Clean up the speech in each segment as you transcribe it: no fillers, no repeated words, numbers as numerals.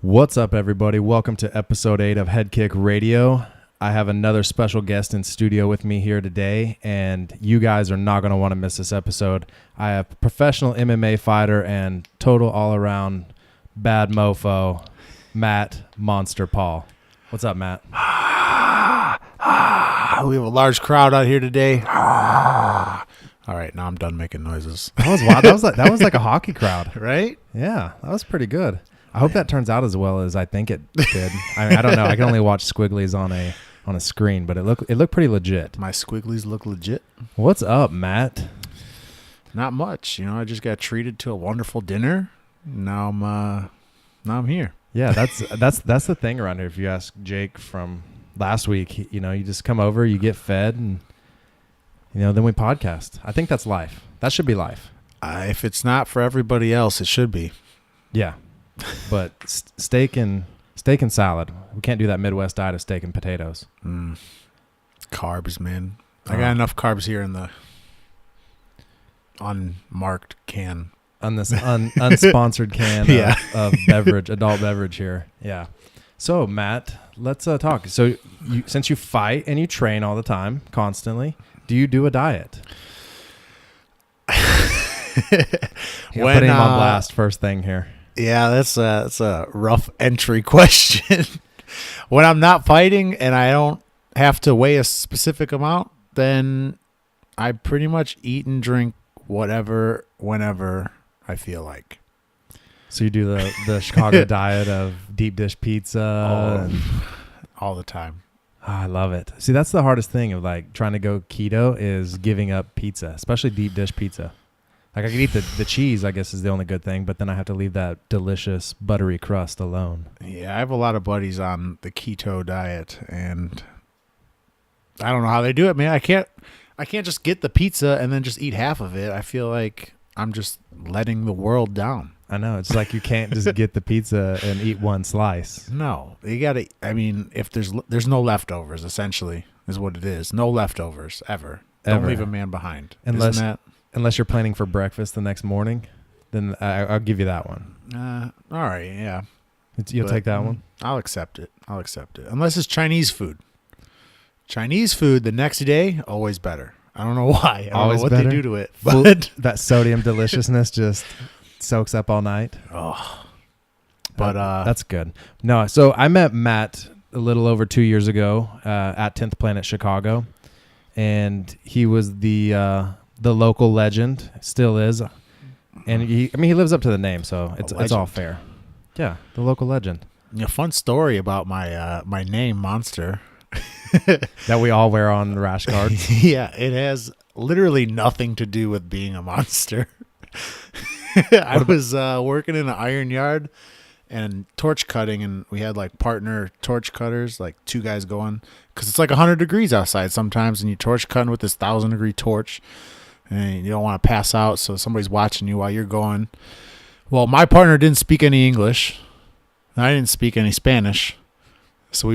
What's up, everybody? Welcome to episode 8 of Head Kick Radio. I have another special guest in studio with me here today, and you guys are not going to want to miss this episode. I have professional MMA fighter and total all-around bad mofo, Matt Monster Paul. What's up, Matt? We have a large crowd out here today. All right, now I'm done making noises. That was wild. That was like a hockey crowd, right? Yeah, that was pretty good. I hope that turns out as well as I think it did. I mean, I don't know. I can only watch squigglies on a screen, but it looked pretty legit. My squigglies look legit. What's up, Matt? Not much. I just got treated to a wonderful dinner. Now I'm here. Yeah, that's the thing around here. If you ask Jake from last week, you just come over, you get fed, and then we podcast. I think that's life. That should be life. If it's not for everybody else, it should be. Yeah. But steak and salad. We can't do that Midwest diet of steak and potatoes. Carbs, man. I got enough carbs here in the unmarked can. On this unsponsored can of beverage, adult beverage here. Yeah. So, Matt, let's talk. So, since you fight and you train all the time, constantly, do you do a diet? Putting him on blast first thing here. Yeah, that's a rough entry question. When I'm not fighting and I don't have to weigh a specific amount, then I pretty much eat and drink whatever, whenever I feel like. So you do the Chicago diet of deep dish pizza all the time. Oh, I love it. See, that's the hardest thing of like trying to go keto is giving up pizza, especially deep dish pizza. Like I could eat the cheese, I guess is the only good thing, but then I have to leave that delicious buttery crust alone. Yeah, I have a lot of buddies on the keto diet, and I don't know how they do it, man. I can't just get the pizza and then just eat half of it. I feel like I'm just letting the world down. I know. It's like you can't just get the pizza and eat one slice. No, you gotta. I mean, if there's no leftovers, essentially, is what it is. No leftovers ever. Don't leave a man behind. Unless you're planning for breakfast the next morning, then I'll give you that one. All right, yeah. You'll take that one? I'll accept it. Unless it's Chinese food. Chinese food the next day, always better. I don't know why. I don't know what they do to it. But that sodium deliciousness just soaks up all night. Oh. But that's good. No, so I met Matt a little over 2 years ago at 10th Planet Chicago, and he was the local legend, still is, and he lives up to the name, so it's all fair. Yeah, the local legend. A fun story about my name, Monster, that we all wear on rash guards. Yeah, it has literally nothing to do with being a monster. I was working in an iron yard and torch cutting, and we had like partner torch cutters, like two guys going, because it's like 100 degrees outside sometimes, and you torch cutting with this 1,000-degree torch. And you don't want to pass out, so somebody's watching you while you're going. Well, my partner didn't speak any English, and I didn't speak any Spanish, so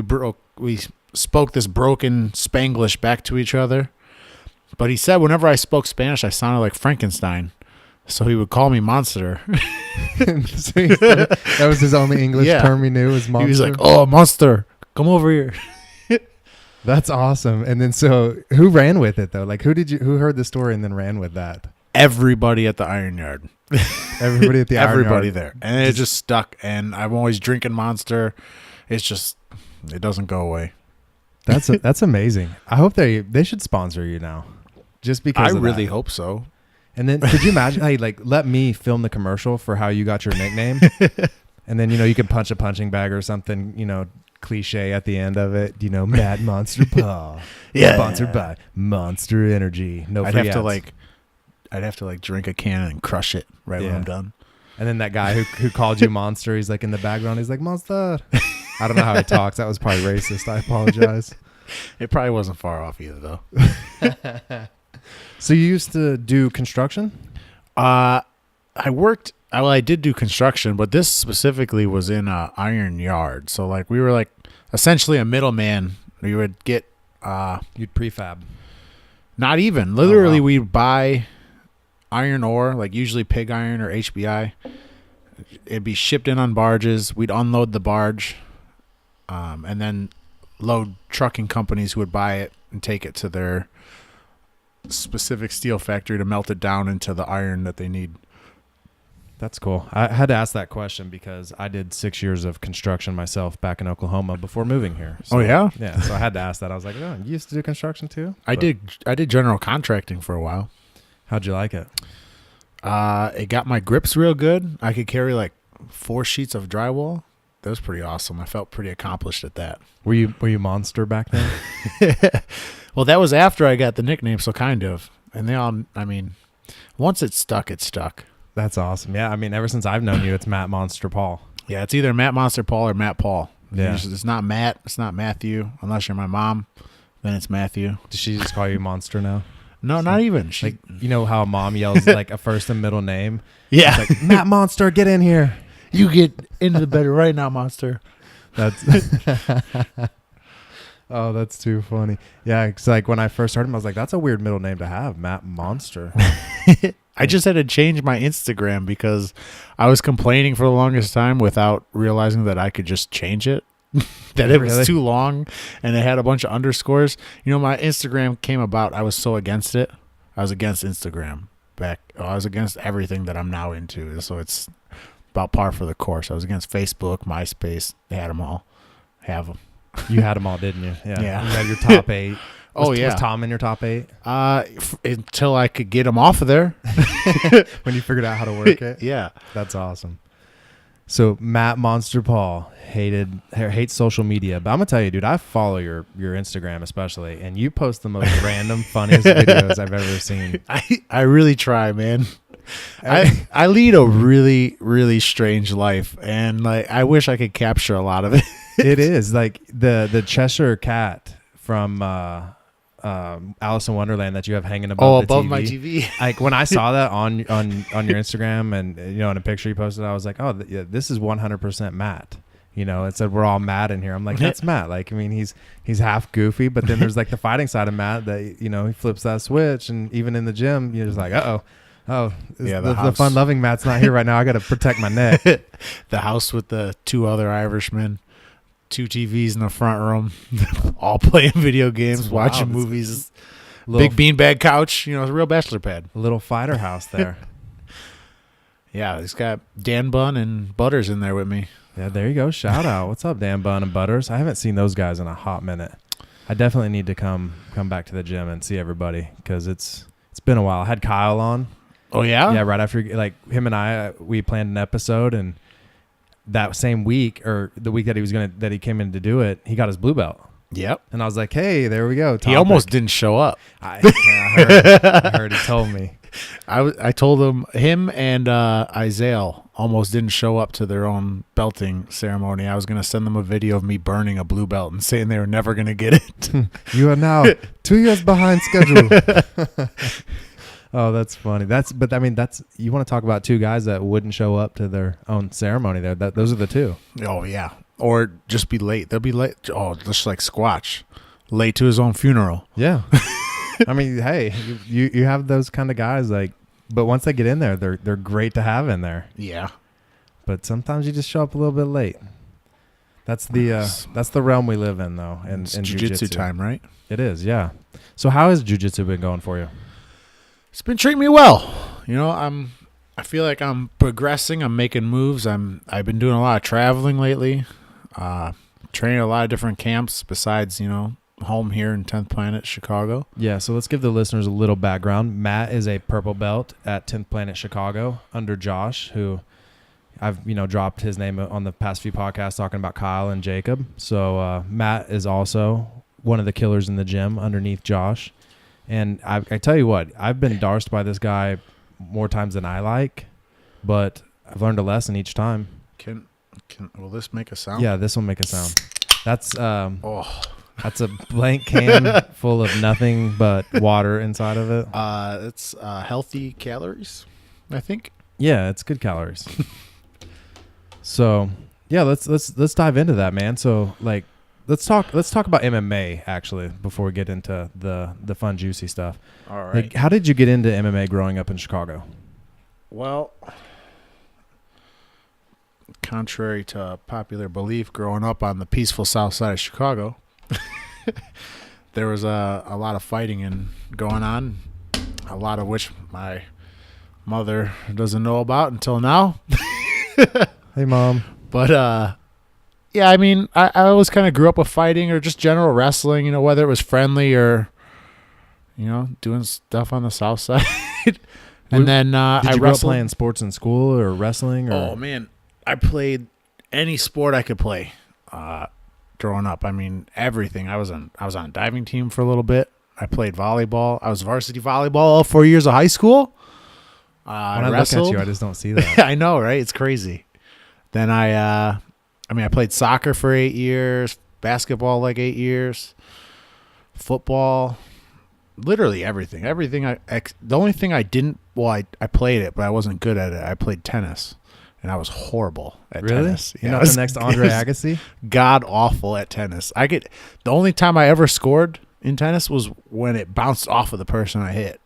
we spoke this broken Spanglish back to each other. But he said whenever I spoke Spanish, I sounded like Frankenstein, so he would call me Monster. So that was his only English term he knew was Monster. He was like, "Oh, Monster, come over here." That's awesome. And then so who ran with it though? Like who heard the story and then ran with that? Everybody at the iron yard. Everybody at the iron Everybody yard. there. And it just stuck, and I'm always drinking Monster. It's just it doesn't go away. That's amazing. I hope they should sponsor you now. Just because I really hope so. And then could you imagine how you let me film the commercial for how you got your nickname? And then you could punch a punching bag or something, cliche at the end of it, Mad Monster Paw. Yeah. Sponsored by Monster Energy. No free ads. I'd have to drink a can and crush it when I'm done. And then that guy who called you Monster, he's like in the background, he's like, Monster. I don't know how he talks. That was probably racist. I apologize. It probably wasn't far off either, though. So you used to do construction? I did do construction, but this specifically was in an iron yard. So we were essentially a middleman. We would get you'd prefab. Not even. Literally, we'd buy iron ore, usually pig iron or HBI, It'd be shipped in on barges. We'd unload the barge, and then load trucking companies who would buy it and take it to their specific steel factory to melt it down into the iron that they need. That's cool. I had to ask that question because I did 6 years of construction myself back in Oklahoma before moving here. So, oh yeah, yeah. So I had to ask that. I was like, "Oh, you used to do construction too?" I did general contracting for a while. How'd you like it? It got my grips real good. I could carry like 4 sheets of drywall. That was pretty awesome. I felt pretty accomplished at that. Were you monster back then? Well, that was after I got the nickname, so kind of. And they all, I mean, once it stuck, it stuck. That's awesome. Yeah, I mean, ever since I've known you, it's Matt Monster Paul. Yeah, it's either Matt Monster Paul or Matt Paul. Yeah. It's not Matt. It's not Matthew. Unless you're my mom, then it's Matthew. Does she just call you Monster now? No, not even. Like, you know how a mom yells like a first and middle name? Yeah. It's like, Matt Monster, get in here. You get into the bed right now, Monster. That's oh, that's too funny. Yeah, it's like when I first heard him, I was like, that's a weird middle name to have, Matt Monster. I just had to change my Instagram because I was complaining for the longest time without realizing that I could just change it. That it was Really? too long and it had a bunch of underscores. You know, my Instagram came about. I was so against it. I was against Instagram I was against everything that I'm now into. So it's about par for the course. I was against Facebook, MySpace. They had them all. Have them. You had them all, didn't you? Yeah. Yeah. You had your top 8. Was yeah. Was Tom in your top 8? Until I could get him off of there. When you figured out how to work it? Yeah. That's awesome. So Matt Monster Paul hates social media, but I'm gonna tell you, dude, I follow your Instagram especially, and you post the most random, funniest videos I've ever seen. I really try, man. I lead a really, really strange life, and like I wish I could capture a lot of it. It is like the Cheshire cat from Alice in Wonderland that you have hanging above the above TV. my TV. Like when I saw that on your Instagram and in a picture you posted, I was like, oh, yeah, this is 100% Matt. You know, it said we're all Matt in here. I'm like, that's Matt. Like, I mean, he's half goofy, but then there's like the fighting side of Matt that, you know, he flips that switch, and even in the gym, you're just like, the fun-loving Matt's not here right now. I got to protect my neck. The house with the 2 other Irishmen, 2 TVs in the front room, all playing video games, watching movies. Big beanbag couch. You know, it's a real bachelor pad. A little fighter house there. Yeah, he's got Dan Bun and Butters in there with me. Yeah, there you go. Shout out. What's up, Dan Bun and Butters? I haven't seen those guys in a hot minute. I definitely need to come back to the gym and see everybody because it's been a while. I had Kyle on. Oh, yeah? Yeah, right after, like, him and I, we planned an episode, and that same week, or the week that he came in to do it, he got his blue belt. Yep. And I was like, hey, there we go. He almost didn't show up. I heard he told me. I told him and Isaiah almost didn't show up to their own belting ceremony. I was going to send them a video of me burning a blue belt and saying they were never going to get it. You are now 2 years behind schedule. Oh, that's funny. But I mean, you want to talk about 2 guys that wouldn't show up to their own ceremony there. Those are the 2. Oh, yeah. Or just be late. They'll be late. Oh, just like Squatch. Late to his own funeral. Yeah. I mean, hey, you have those kind of guys, like, but once they get in there, they're great to have in there. Yeah. But sometimes you just show up a little bit late. That's the realm we live in, though. In jiu-jitsu time, right? It is, yeah. So how has jiu-jitsu been going for you? It's been treating me well. You know, I feel like I'm progressing. I'm making moves. I've been doing a lot of traveling lately. Training a lot of different camps besides, you know, home here in 10th Planet, Chicago. Yeah, so let's give the listeners a little background. Matt is a purple belt at 10th Planet Chicago under Josh, who I've, you know, dropped his name on the past few podcasts talking about Kyle and Jacob. So Matt is also one of the killers in the gym underneath Josh. And I tell you what, I've been doused by this guy more times than I like, but I've learned a lesson each time. Will this make a sound? Yeah, this will make a sound. That's that's a blank can full of nothing but water inside of it. It's healthy calories, I think. Yeah, it's good calories. So yeah, let's dive into that, man. So like, let's talk about MMA actually before we get into the fun juicy stuff. All right. Like, how did you get into MMA growing up in Chicago? Well, contrary to popular belief, growing up on the peaceful Southside of Chicago, there was a lot of fighting and going on, a lot of which my mother doesn't know about until now. Hey, Mom. But yeah, I mean, I always kind of grew up with fighting or just general wrestling, you know, whether it was friendly or, you know, doing stuff on the south side. And then Did I you grow up wrestled. playing sports in school or wrestling? Or? Oh, man. I played any sport I could play growing up. I mean, everything. I was on a diving team for a little bit. I played volleyball. I was varsity volleyball all 4 years of high school. When I wrestled. look at you, I just don't see that. I know, right? It's crazy. Then I played soccer for 8 years, basketball like 8 years, football, literally everything. The only thing I didn't, I played it, but I wasn't good at it. I played tennis, and I was horrible at tennis. You're not the next Andre Agassi? God awful at tennis. The only time I ever scored in tennis was when it bounced off of the person I hit.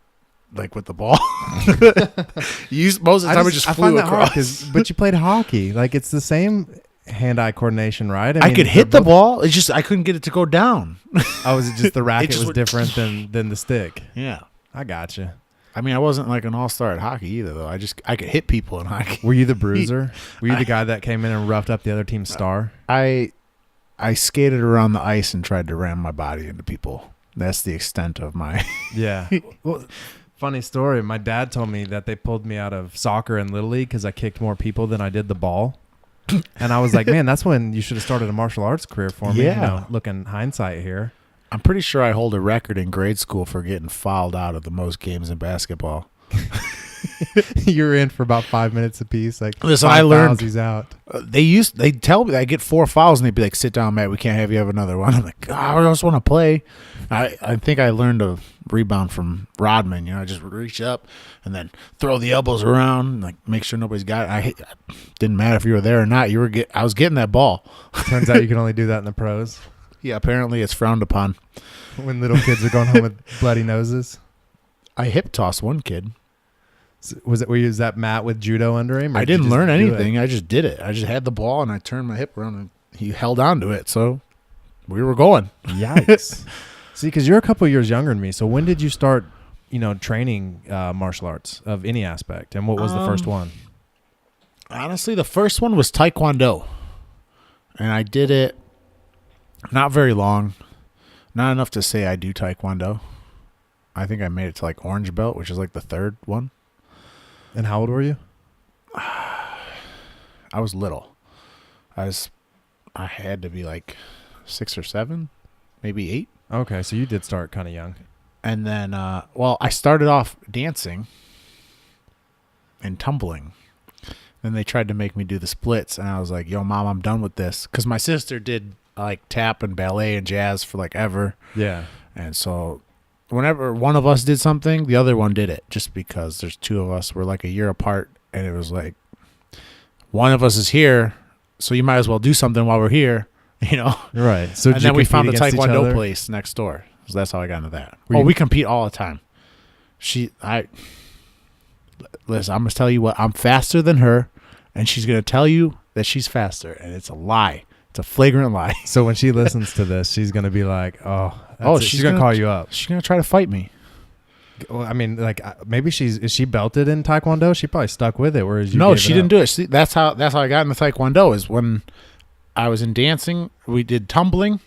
Like with the ball. Most of the time it just flew across. But you played hockey. Like it's the same hand-eye coordination, right? I could hit the ball. It's just I couldn't get it to go down. Oh, was it just the racket was different than the stick? Yeah. I gotcha. I mean, I wasn't like an all-star at hockey either, though. I could hit people in hockey. Were you the bruiser? Were you the guy that came in and roughed up the other team's star? I skated around the ice and tried to ram my body into people. That's the extent of my... Yeah. Well, funny story. My dad told me that they pulled me out of soccer and Little League because I kicked more people than I did the ball. And I was like, man, that's when you should have started a martial arts career for me. Yeah. You know, looking hindsight here. I'm pretty sure I hold a record in grade school for getting fouled out of the most games in basketball. You're in for about 5 minutes apiece. Like, listen, I learned he's out. They tell me I get 4 fouls and they'd be like, "Sit down, Matt. We can't have you have another one." I'm like, I just want to play. I think I learned to rebound from Rodman. You know, I just reach up and then throw the elbows around, and like make sure nobody's got it. Didn't matter if you were there or not. I was getting that ball. Turns out you can only do that in the pros. Yeah, apparently it's frowned upon. When little kids are going home with bloody noses. I hip tossed one kid. So was that Matt with judo under him? I didn't learn anything. I just did it. I just had the ball and I turned my hip around and he held on to it. So we were going. Yikes. See, because you're a couple of years younger than me. So when did you start, training martial arts of any aspect? And what was the first one? Honestly, the first one was Taekwondo. And I did it not very long. Not enough to say I do Taekwondo. I think I made it to like orange belt, which is like the third one. And how old were you? I was little. I had to be like 6 or 7, maybe 8. Okay, so you did start kind of young. And then, I started off dancing and tumbling. Then they tried to make me do the splits, and I was like, "Yo, Mom, I'm done with this." Because my sister did like tap and ballet and jazz for like ever. Yeah. And so whenever one of us did something, the other one did it, just because there's 2 of us. We're like a year apart, and it was like one of us is here, so you might as well do something while we're here, Right. So and then we found the Taekwondo place next door. So that's how I got into that. We compete all the time. Listen, I'm going to tell you what, I'm faster than her, and she's going to tell you that she's faster, and it's a lie. It's a flagrant lie. So when she listens to this, she's going to be like, she's going to call you up. She's going to try to fight me. Well, I mean, like maybe is she belted in Taekwondo? She probably stuck with it. Whereas she didn't do it. See, that's how I got into Taekwondo, is when I was in dancing, we did tumbling,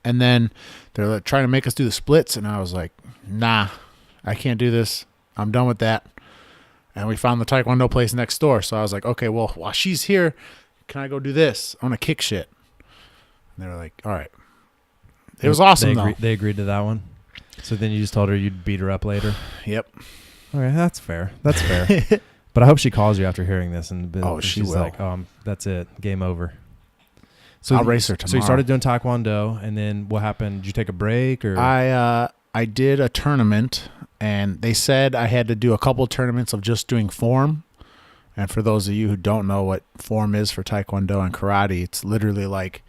and then they're like trying to make us do the splits, and I was like, nah, I can't do this. I'm done with that. And we found the Taekwondo place next door. So I was like, okay, well, while she's here, can I go do this? I want to kick shit. And they were like, all right. It was awesome, though. They agreed to that one. So then you just told her you'd beat her up later? Yep. Okay, that's fair. That's fair. But I hope she calls you after hearing this. And she she's will. like, that's it. Game over. So I'll race her tomorrow. So you started doing Taekwondo, and then what happened? Did you take a break? Or I did a tournament, and they said I had to do a couple tournaments of just doing form. And for those of you who don't know what form is for Taekwondo and karate, it's literally like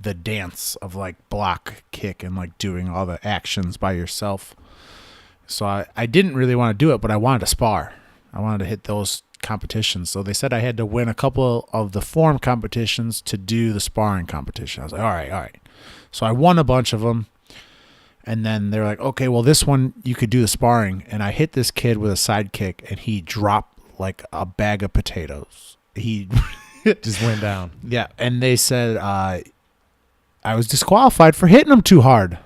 the dance of like block, kick, and like doing all the actions by yourself. So I didn't really want to do it, but I wanted to spar. I wanted to hit those competitions. So they said I had to win a couple of the form competitions to do the sparring competition. I was like, all right. So I won a bunch of them. And then they're like, okay, well, this one you could do the sparring. And I hit this kid with a side kick, and he dropped like a bag of potatoes. He just went down. Yeah. And they said I was disqualified for hitting him too hard.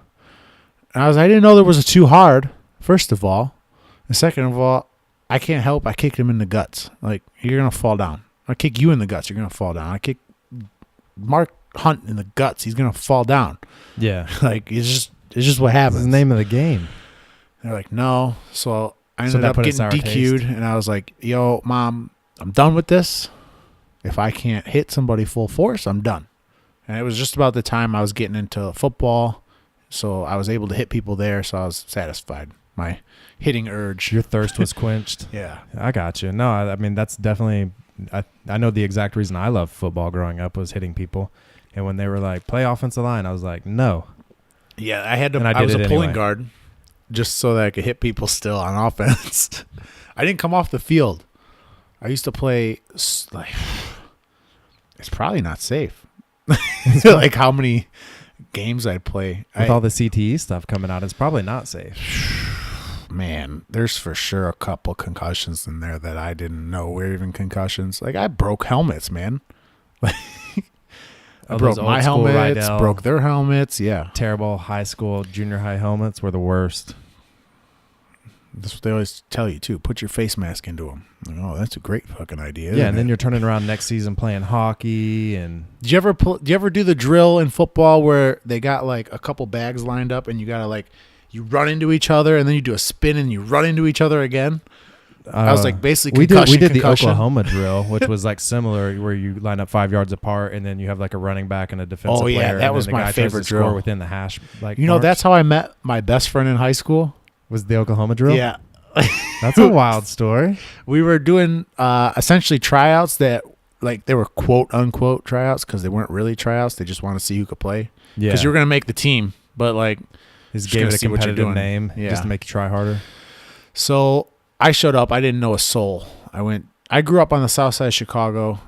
And I didn't know there was a too hard, first of all. And second of all, I can't help. I kicked him in the guts. Like, you're going to fall down. I kick you in the guts. You're going to fall down. I kick Mark Hunt in the guts. He's going to fall down. Yeah. Like, it's just what happens. It's the name of the game. They're like, no. So I ended up getting DQ'd. And I was like, yo, Mom, I'm done with this. If I can't hit somebody full force, I'm done. And it was just about the time I was getting into football. So I was able to hit people there. So I was satisfied. My hitting urge. Your thirst was quenched. Yeah. I got you. No, I mean, that's definitely, I know the exact reason I loved football growing up was hitting people. And when they were like, play offensive line, I was like, no. Yeah, I was a pulling guard just so that I could hit people still on offense. I didn't come off the field. I used to play, like, it's probably not safe. Like how many games I'd play. With all the CTE stuff coming out, it's probably not safe. Man, there's for sure a couple concussions in there that I didn't know were even concussions. Like, I broke helmets, man. I broke my helmets, broke their helmets. Yeah. Terrible high school, junior high helmets were the worst. That's what they always tell you, too. Put your face mask into them. Like, oh, that's a great fucking idea. Yeah, and then you're turning around next season playing hockey. And do you ever do the drill in football where they got like a couple bags lined up and you got to like, you run into each other and then you do a spin and you run into each other again? I was like basically we did the Oklahoma drill, which was like similar, where you line up 5 yards apart and then you have like a running back and a defensive player. Oh yeah, that was my favorite drill. Within the hash, like, you know, that's how I met my best friend in high school. Was the Oklahoma drill? Yeah. That's a wild story. We were doing essentially tryouts that, like, they were quote unquote tryouts because they weren't really tryouts. They just want to see who could play. Yeah. Because you were going to make the team, but like, just gave it a competitive name just to make you try harder. So I showed up. I didn't know a soul. I grew up on the Southside Chicago,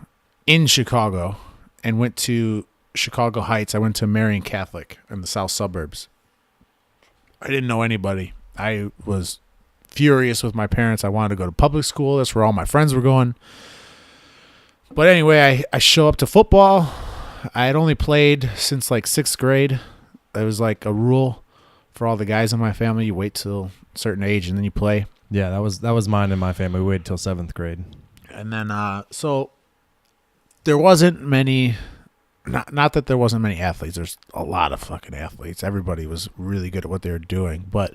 in Chicago, and went to Chicago Heights. I went to Marian Catholic in the south suburbs. I didn't know anybody. I was furious with my parents. I wanted to go to public school. That's where all my friends were going. But anyway, I show up to football. I had only played since like 6th grade. It was like a rule for all the guys in my family. You wait till a certain age and then you play. Yeah, that was mine in my family. We waited till 7th grade. And then so there wasn't many, not that there wasn't many athletes. There's a lot of fucking athletes. Everybody was really good at what they were doing. But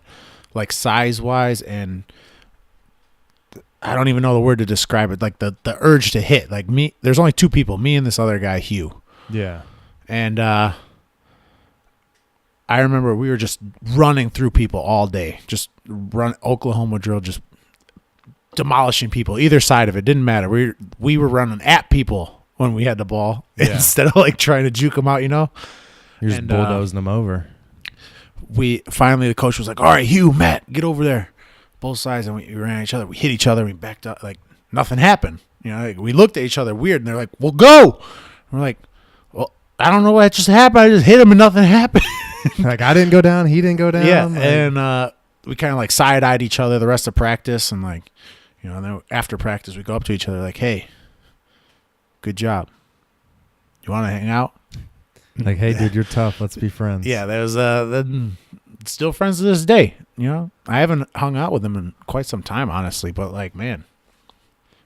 like size-wise, and I don't even know the word to describe it, like the urge to hit. Like me, there's only 2 people, me and this other guy, Hugh. Yeah. And I remember we were just running through people all day. Just run Oklahoma drill, just demolishing people, either side of it. Didn't matter. We were running at people when we had the ball instead of like trying to juke them out, you know? You're just bulldozing them over. The coach was like, all right, Hugh, Matt, get over there. Both sides, and we ran at each other. We hit each other. We backed up. Like, nothing happened. You know, like, we looked at each other weird, and they're like, well, go. We're like, well, I don't know what just happened. I just hit him, and nothing happened. Like, I didn't go down. He didn't go down. Yeah, like, and we kind of, like, side-eyed each other the rest of practice. And, like, you know, and then after practice, we go up to each other like, hey, good job. You want to hang out? Like, hey, dude, you're tough. Let's be friends. Yeah, there's still friends to this day. You know, I haven't hung out with him in quite some time, honestly. But like, man,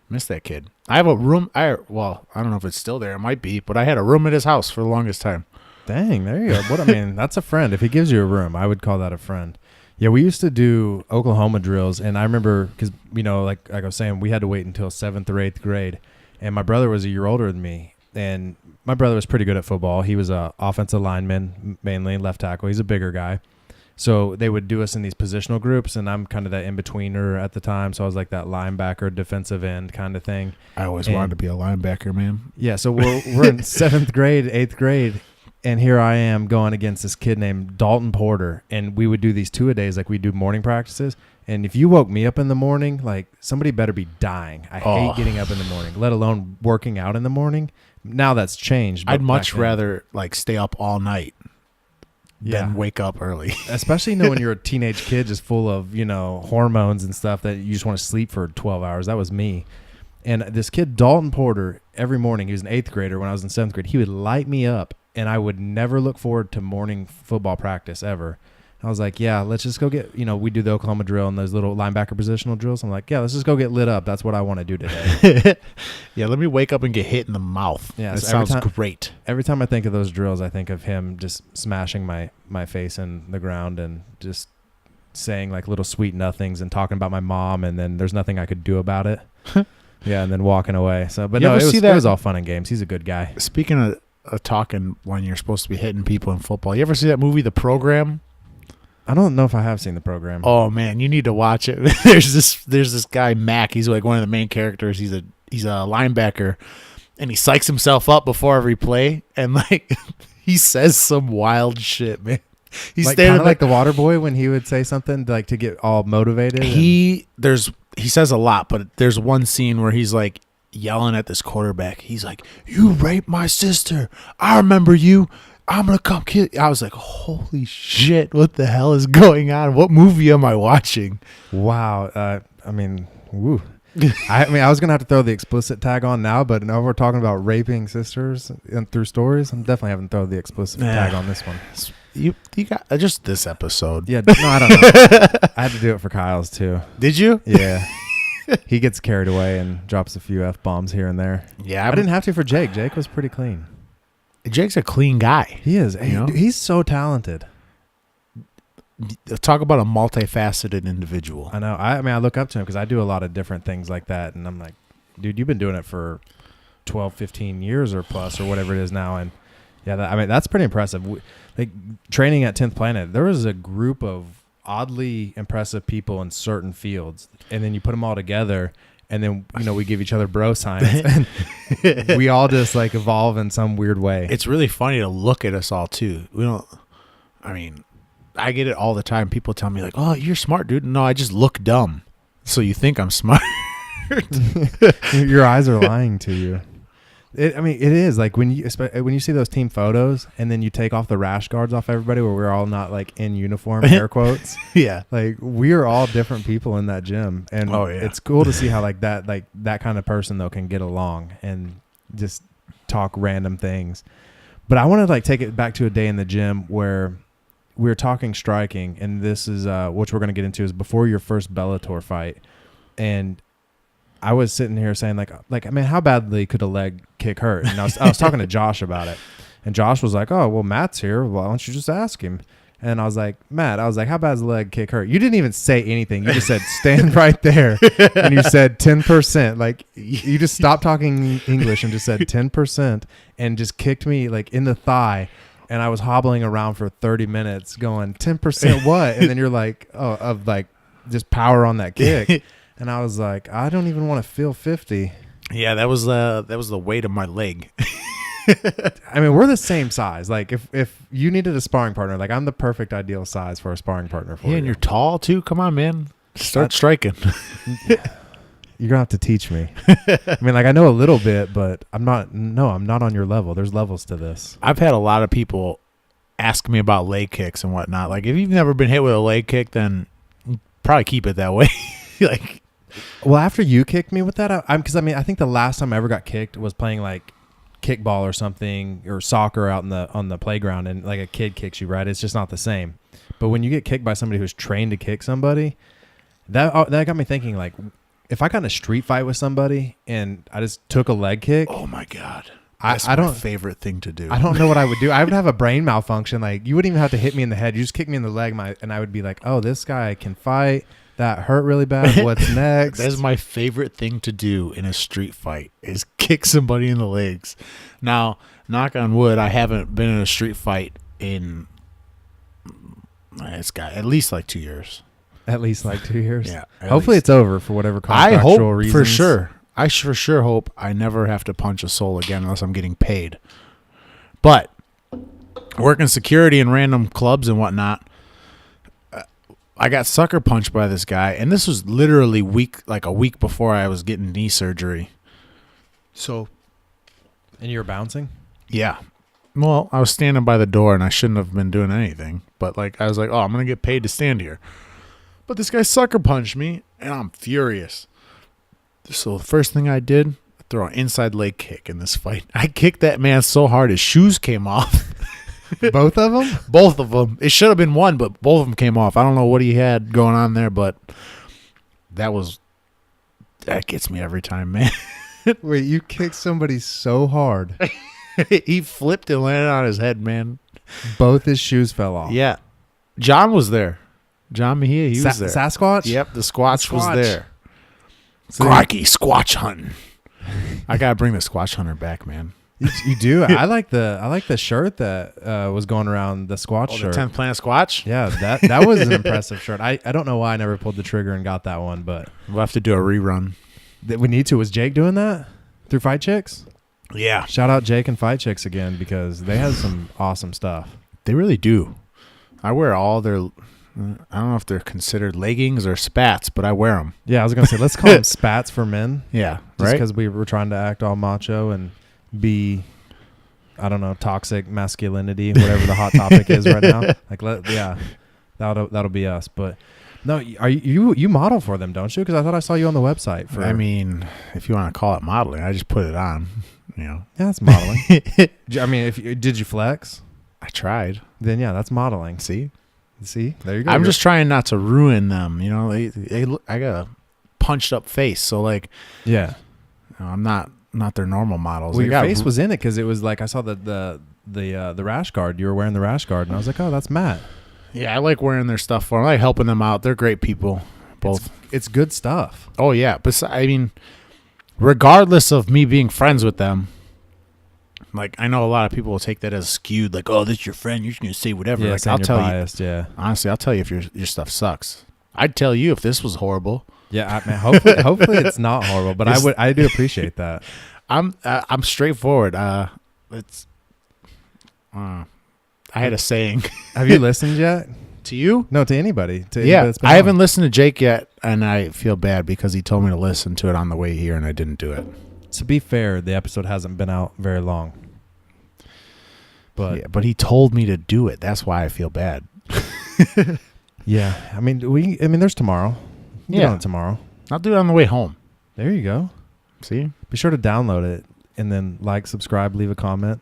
miss that kid. I have a room. I don't know if it's still there. It might be, but I had a room at his house for the longest time. Dang, there you go. That's a friend. If he gives you a room, I would call that a friend. Yeah, we used to do Oklahoma drills, and I remember because, you know, like I was saying, we had to wait until 7th or 8th grade, and my brother was a year older than me, and my brother was pretty good at football. He was a offensive lineman, mainly left tackle. He's a bigger guy. So they would do us in these positional groups, and I'm kind of that in-betweener at the time. So I was like that linebacker, defensive end kind of thing. I always wanted to be a linebacker, man. Yeah, so we're in 7th grade, 8th grade, And here I am going against this kid named Dalton Porter. And we would do these 2-a-days, like we do morning practices. And if you woke me up in the morning, like somebody better be dying. I hate getting up in the morning, let alone working out in the morning. Now that's changed. I'd much rather like stay up all night than wake up early. Especially when you're a teenage kid just full of, hormones and stuff that you just want to sleep for 12 hours. That was me. And this kid, Dalton Porter, every morning, he was an 8th grader when I was in 7th grade, he would light me up. And I would never look forward to morning football practice ever. I was like, yeah, let's just go get, we do the Oklahoma drill and those little linebacker positional drills. I'm like, yeah, let's just go get lit up. That's what I want to do today. Yeah, let me wake up and get hit in the mouth. Yeah, that sounds great. Every time I think of those drills, I think of him just smashing my face in the ground and just saying like little sweet nothings and talking about my mom, and then there's nothing I could do about it. Yeah, and then walking away. So, but no, it was all fun and games. He's a good guy. Speaking of talking when you're supposed to be hitting people in football, you ever see that movie, The Program? I don't know if I have seen The Program. Oh man, you need to watch it. There's this guy Mac. He's like one of the main characters. He's a linebacker, and he psychs himself up before every play, and like he says some wild shit, man. He's like, kind of like the Water Boy when he would say something like to get all motivated. He says a lot, but there's one scene where he's like yelling at this quarterback. He's like, "You raped my sister. I remember you. I'm going to come kill you." I was like, holy shit, what the hell is going on? What movie am I watching? Wow. Woo. I was going to have to throw the explicit tag on now, but now we're talking about raping sisters and through stories. I'm definitely having to throw the explicit tag on this one. You got just this episode. Yeah. No, I don't know. I had to do it for Kyle's too. Did you? Yeah. He gets carried away and drops a few F-bombs here and there. Yeah. I didn't have to for Jake. Jake was pretty clean. Jake's a clean guy. He is. He's so talented. Talk about a multifaceted individual. I know. I look up to him because I do a lot of different things like that. And I'm like, dude, you've been doing it for 12, 15 years or plus or whatever it is now. And yeah, that's pretty impressive. Like training at 10th Planet, there was a group of oddly impressive people in certain fields. And then you put them all together. And then, we give each other bro signs. And we all just like evolve in some weird way. It's really funny to look at us all too. I get it all the time. People tell me like, "Oh, you're smart, dude." No, I just look dumb. So you think I'm smart. Your eyes are lying to you. It is like when you see those team photos and then you take off the rash guards off everybody where we're all not like in uniform, air quotes. Yeah. Like we are all different people in that gym. And it's cool to see how that kind of person though can get along and just talk random things. But I want to take it back to a day in the gym where we were talking striking, and this is which we're going to get into is before your first Bellator fight. And I was sitting here saying how badly could a leg kick hurt? And I was talking to Josh about it, and Josh was like, "Oh, well, Matt's here. Why don't you just ask him?" And I was like, "Matt, how bad's the leg kick hurt?" You didn't even say anything. You just said, "Stand right there," and you said 10%. Like you just stopped talking English and just said 10%, and just kicked me in the thigh. And I was hobbling around for 30 minutes, going 10% what? And then you're like, "Oh, of just power on that kick." And I was like, I don't even want to feel 50. Yeah, that was the weight of my leg. We're the same size. Like if you needed a sparring partner, I'm the perfect ideal size for a sparring partner for you. Yeah, and you're tall too. Come on, man. Start striking. You're gonna have to teach me. I know a little bit, but I'm not on your level. There's levels to this. I've had a lot of people ask me about leg kicks and whatnot. Like if you've never been hit with a leg kick, then probably keep it that way. Well, after you kicked me with that, I think the last time I ever got kicked was playing kickball or something or soccer out on the playground, and a kid kicks you, right? It's just not the same. But when you get kicked by somebody who's trained to kick somebody, that got me thinking if I got in a street fight with somebody and I just took a leg kick, oh my god, that's my favorite thing to do. I don't know what I would do. I would have a brain malfunction. You wouldn't even have to hit me in the head. You just kick me in the leg, and I would be like, oh, this guy can fight. That hurt really bad. What's next? That's my favorite thing to do in a street fight is kick somebody in the legs. Now, knock on wood, I haven't been in a street fight in it's got at least 2 years. At least 2 years? Yeah. Hopefully it's over for whatever contractual reasons. For sure. I for sure hope I never have to punch a soul again unless I'm getting paid. But working security in random clubs and whatnot. I got sucker punched by this guy, and this was literally a week before I was getting knee surgery. So, And you were bouncing? yeah. Well, I was standing by the door, and I shouldn't have been doing anything. But I was like, oh, I'm gonna get paid to stand here. But this guy sucker punched me, and I'm furious. So the first thing I did, throw an inside leg kick in this fight. I kicked that man so hard his shoes came off. Both of them? Both of them. It should have been one, but both of them came off. I don't know what he had going on there, but that gets me every time, man. Wait, you kicked somebody so hard. He flipped and landed on his head, man. Both his shoes fell off. Yeah. John was there. John Mejia, he was there. Sasquatch? Yep, the Squatch was there. So Crikey, Squatch hunting. I gotta bring the Squatch hunter back, man. You do? I like the shirt that was going around, the Squatch shirt. The 10th Planet Squatch? Yeah, that was an impressive shirt. I don't know why I never pulled the trigger and got that one, but We'll have to do a rerun. we need to. Was Jake doing that through Fight Chicks? Yeah. Shout out Jake and Fight Chicks again because they have some awesome stuff. They really do. I wear all their, I don't know if they're considered leggings or spats, but I wear them. Yeah, I was going to say, let's call them spats for men. Yeah, Just right? because we were trying to act all macho and be, I don't know, toxic masculinity, whatever the hot topic is right now. That'll be us. But no, you model for them, don't you? Because I thought I saw you on the website. I mean, if you want to call it modeling, I just put it on. Yeah, that's modeling. I mean, did you flex? I tried. Then yeah, that's modeling. See, there you go. I'm just trying not to ruin them. You know, I got a punched up face, so yeah. I'm not their normal models. Well, your face was in it because it was like I saw the rash guard. You were wearing the rash guard, and I was like, oh, that's Matt. Yeah, I like wearing their stuff for them. I like helping them out. They're great people, both. It's good stuff. Oh yeah, but I mean, regardless of me being friends with them, like I know a lot of people will take that as skewed. Like, oh, this is your friend. You're just gonna say whatever. Yeah, like, I'll tell biased, you. Yeah. Honestly, I'll tell you if your stuff sucks. I'd tell you if this was horrible. Yeah, man, hopefully it's not horrible, but I do appreciate that. I'm straightforward. I had a saying. Have you listened yet? To you? No, to anybody. Yeah, I haven't listened to Jake yet, and I feel bad because he told me to listen to it on the way here, and I didn't do it. To be fair, the episode hasn't been out very long. But he told me to do it. That's why I feel bad. Yeah, I mean, there's tomorrow. Get on it tomorrow. I'll do it on the way home. There you go. See? Be sure to download it and then subscribe, leave a comment.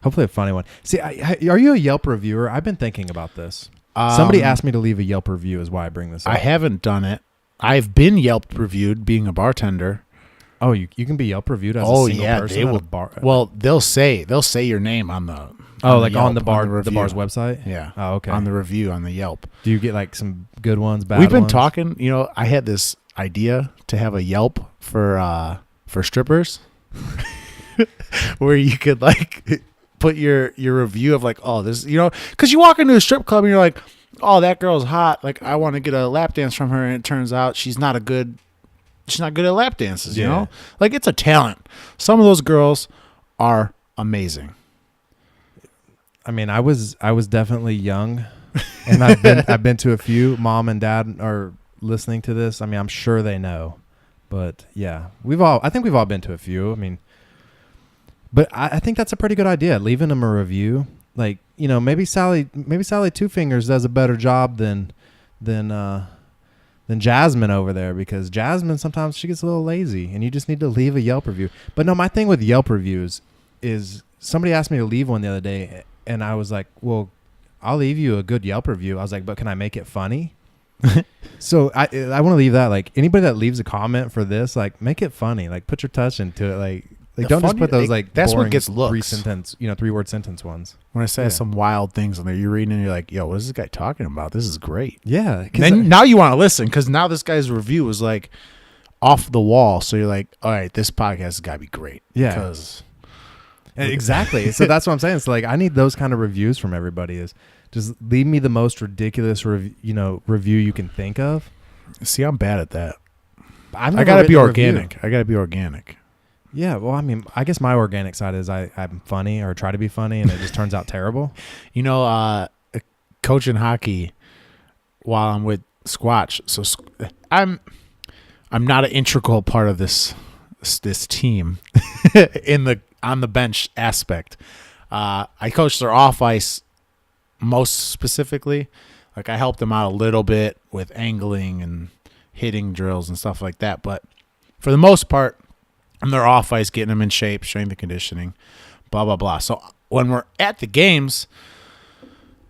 Hopefully a funny one. See, are you a Yelp reviewer? I've been thinking about this. Somebody asked me to leave a Yelp review is why I bring this up. I haven't done it. I've been Yelp reviewed being a bartender. Oh, you can be Yelp reviewed as a single person they will. at a bar. Well, they'll say your name on the on the Yelp, the bar's website? Yeah. Oh, okay. On the review on the Yelp. Do you get some good ones, bad ones? We've been ones? talking, I had this idea to have a Yelp for strippers where you could put your review of oh, this, because you walk into a strip club and you're like, oh, that girl's hot. I want to get a lap dance from her. And it turns out she's not good at lap dances, you know? It's a talent. Some of those girls are amazing. I mean, I was definitely young, and I've been to a few. Mom and Dad are listening to this. I mean, I'm sure they know, but yeah, I think we've all been to a few. I mean, but I think that's a pretty good idea. Leaving them a review, maybe Sally Two Fingers does a better job than Jasmine over there, because Jasmine sometimes she gets a little lazy, and you just need to leave a Yelp review. But no, my thing with Yelp reviews is somebody asked me to leave one the other day. And I was like, well, I'll leave you a good Yelp review. I was like, but can I make it funny? So I want to leave that. Anybody that leaves a comment for this, make it funny. Put your touch into it. Don't just put those that's boring what gets looks. 3-word sentence ones. When I say some wild things on there, you're reading and you're like, yo, what is this guy talking about? This is great. Yeah. Then now you want to listen, because now this guy's review was off the wall. So you're like, all right, this podcast has got to be great. Yeah. Because exactly. So that's what I'm saying. It's I need those kind of reviews from everybody. Is just leave me the most ridiculous review you can think of. See, I'm bad at that. I got to be organic. I got to be organic. Yeah, well, I mean, I guess my organic side is I'm funny or try to be funny, and it just turns out terrible. You know, coaching hockey while I'm with Squatch, so I'm not an integral part of this team on the bench aspect. I coach their off ice most specifically. Like I helped them out a little bit with angling and hitting drills and stuff like that, but for the most part, I'm their off ice, getting them in shape, strength and conditioning, blah blah blah. So when we're at the games,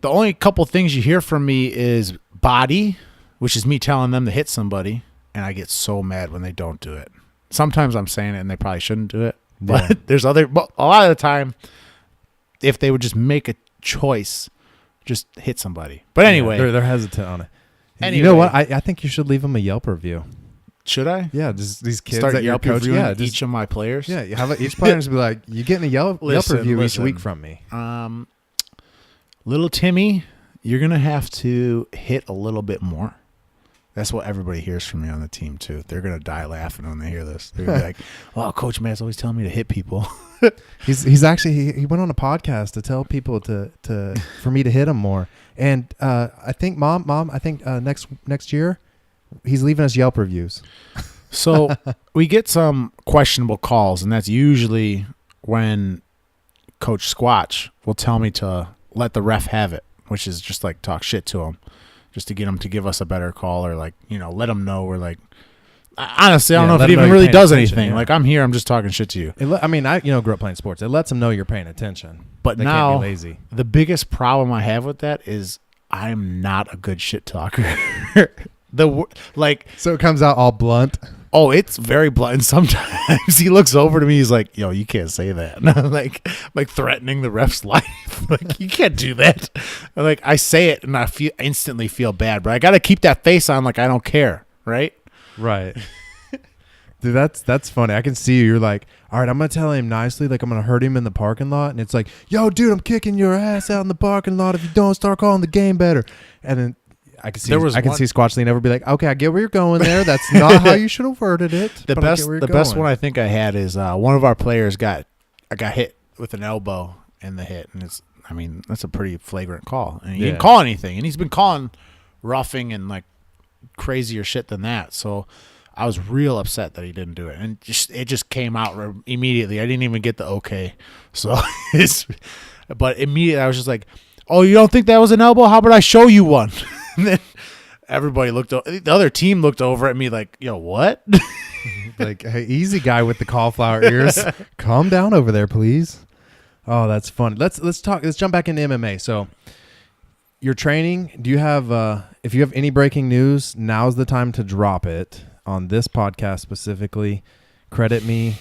the only couple things you hear from me is body, which is me telling them to hit somebody, and I get so mad when they don't do it. Sometimes I'm saying it and they probably shouldn't do it, but a lot of the time, if they would just make a choice, just hit somebody. But anyway, they're hesitant on it. Anyway, you know what? I think you should leave them a Yelp review. Should I? Yeah, just these kids Start that you're Yelp coaching. reviewing Yeah, just, each of my players. yeah. You have each player just be like, "You getting a Yelp review each week from me." Little Timmy, you're gonna have to hit a little bit more. That's what everybody hears from me on the team too. They're gonna die laughing when they hear this. They're gonna be like, "Oh, Coach Matt's always telling me to hit people." He's actually he went on a podcast to tell people to for me to hit him more. And I think mom, I think next year he's leaving us Yelp reviews. So we get some questionable calls, and that's usually when Coach Squatch will tell me to let the ref have it, which is just like talk shit to him, just to get him to give us a better call, or like, you know, let him know we're like, honestly, I don't know if it even really does anything. Yeah. Like, I'm here, I'm just talking shit to you. I mean, I grew up playing sports. It lets them know you're paying attention. But they now, can't be lazy. The biggest problem I have with that is I'm not a good shit talker. So it comes out all blunt. Oh, it's very blunt. And sometimes he looks over to me. He's like, "Yo, you can't say that." like threatening the ref's life. Like, you can't do that. Like, I say it and I instantly feel bad, but I got to keep that face on like I don't care, right? Right. Dude, that's funny. I can see you. You're like, all right, I'm gonna tell him nicely. Like, I'm gonna hurt him in the parking lot, and it's like, "Yo, dude, I'm kicking your ass out in the parking lot if you don't start calling the game better." And then I can see Squatch lean over and be like, "Okay, I get where you're going there. That's not how you should have worded it." The best one I think I had is one of our players got hit with an elbow in the hit, and that's a pretty flagrant call, and he didn't call anything, and he's been calling roughing and like crazier shit than that. So I was real upset that he didn't do it, and it just came out immediately. I didn't even get the okay. So but immediately I was just like, "Oh, you don't think that was an elbow? How about I show you one?" And then everybody the other team looked over at me like, "Yo, what?" Like, "Hey, easy guy with the cauliflower ears. Calm down over there, please." Oh, that's fun. Let's jump back into MMA. So your training, do you have if you have any breaking news, now's the time to drop it on this podcast specifically. Credit me.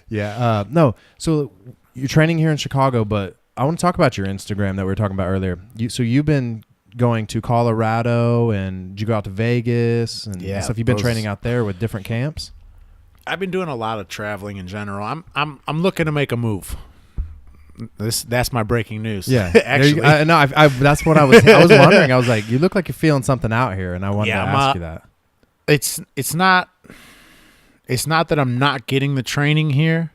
Yeah. No. So you're training here in Chicago, but I want to talk about your Instagram that we were talking about earlier. So you've been going to Colorado, and did you go out to Vegas and stuff? You've been training out there with different camps. I've been doing a lot of traveling in general. I'm looking to make a move. That's my breaking news. Yeah, actually, that's what I was wondering. I was like, you look like you're feeling something out here, and I wanted to ask you that. It's not that I'm not getting the training here,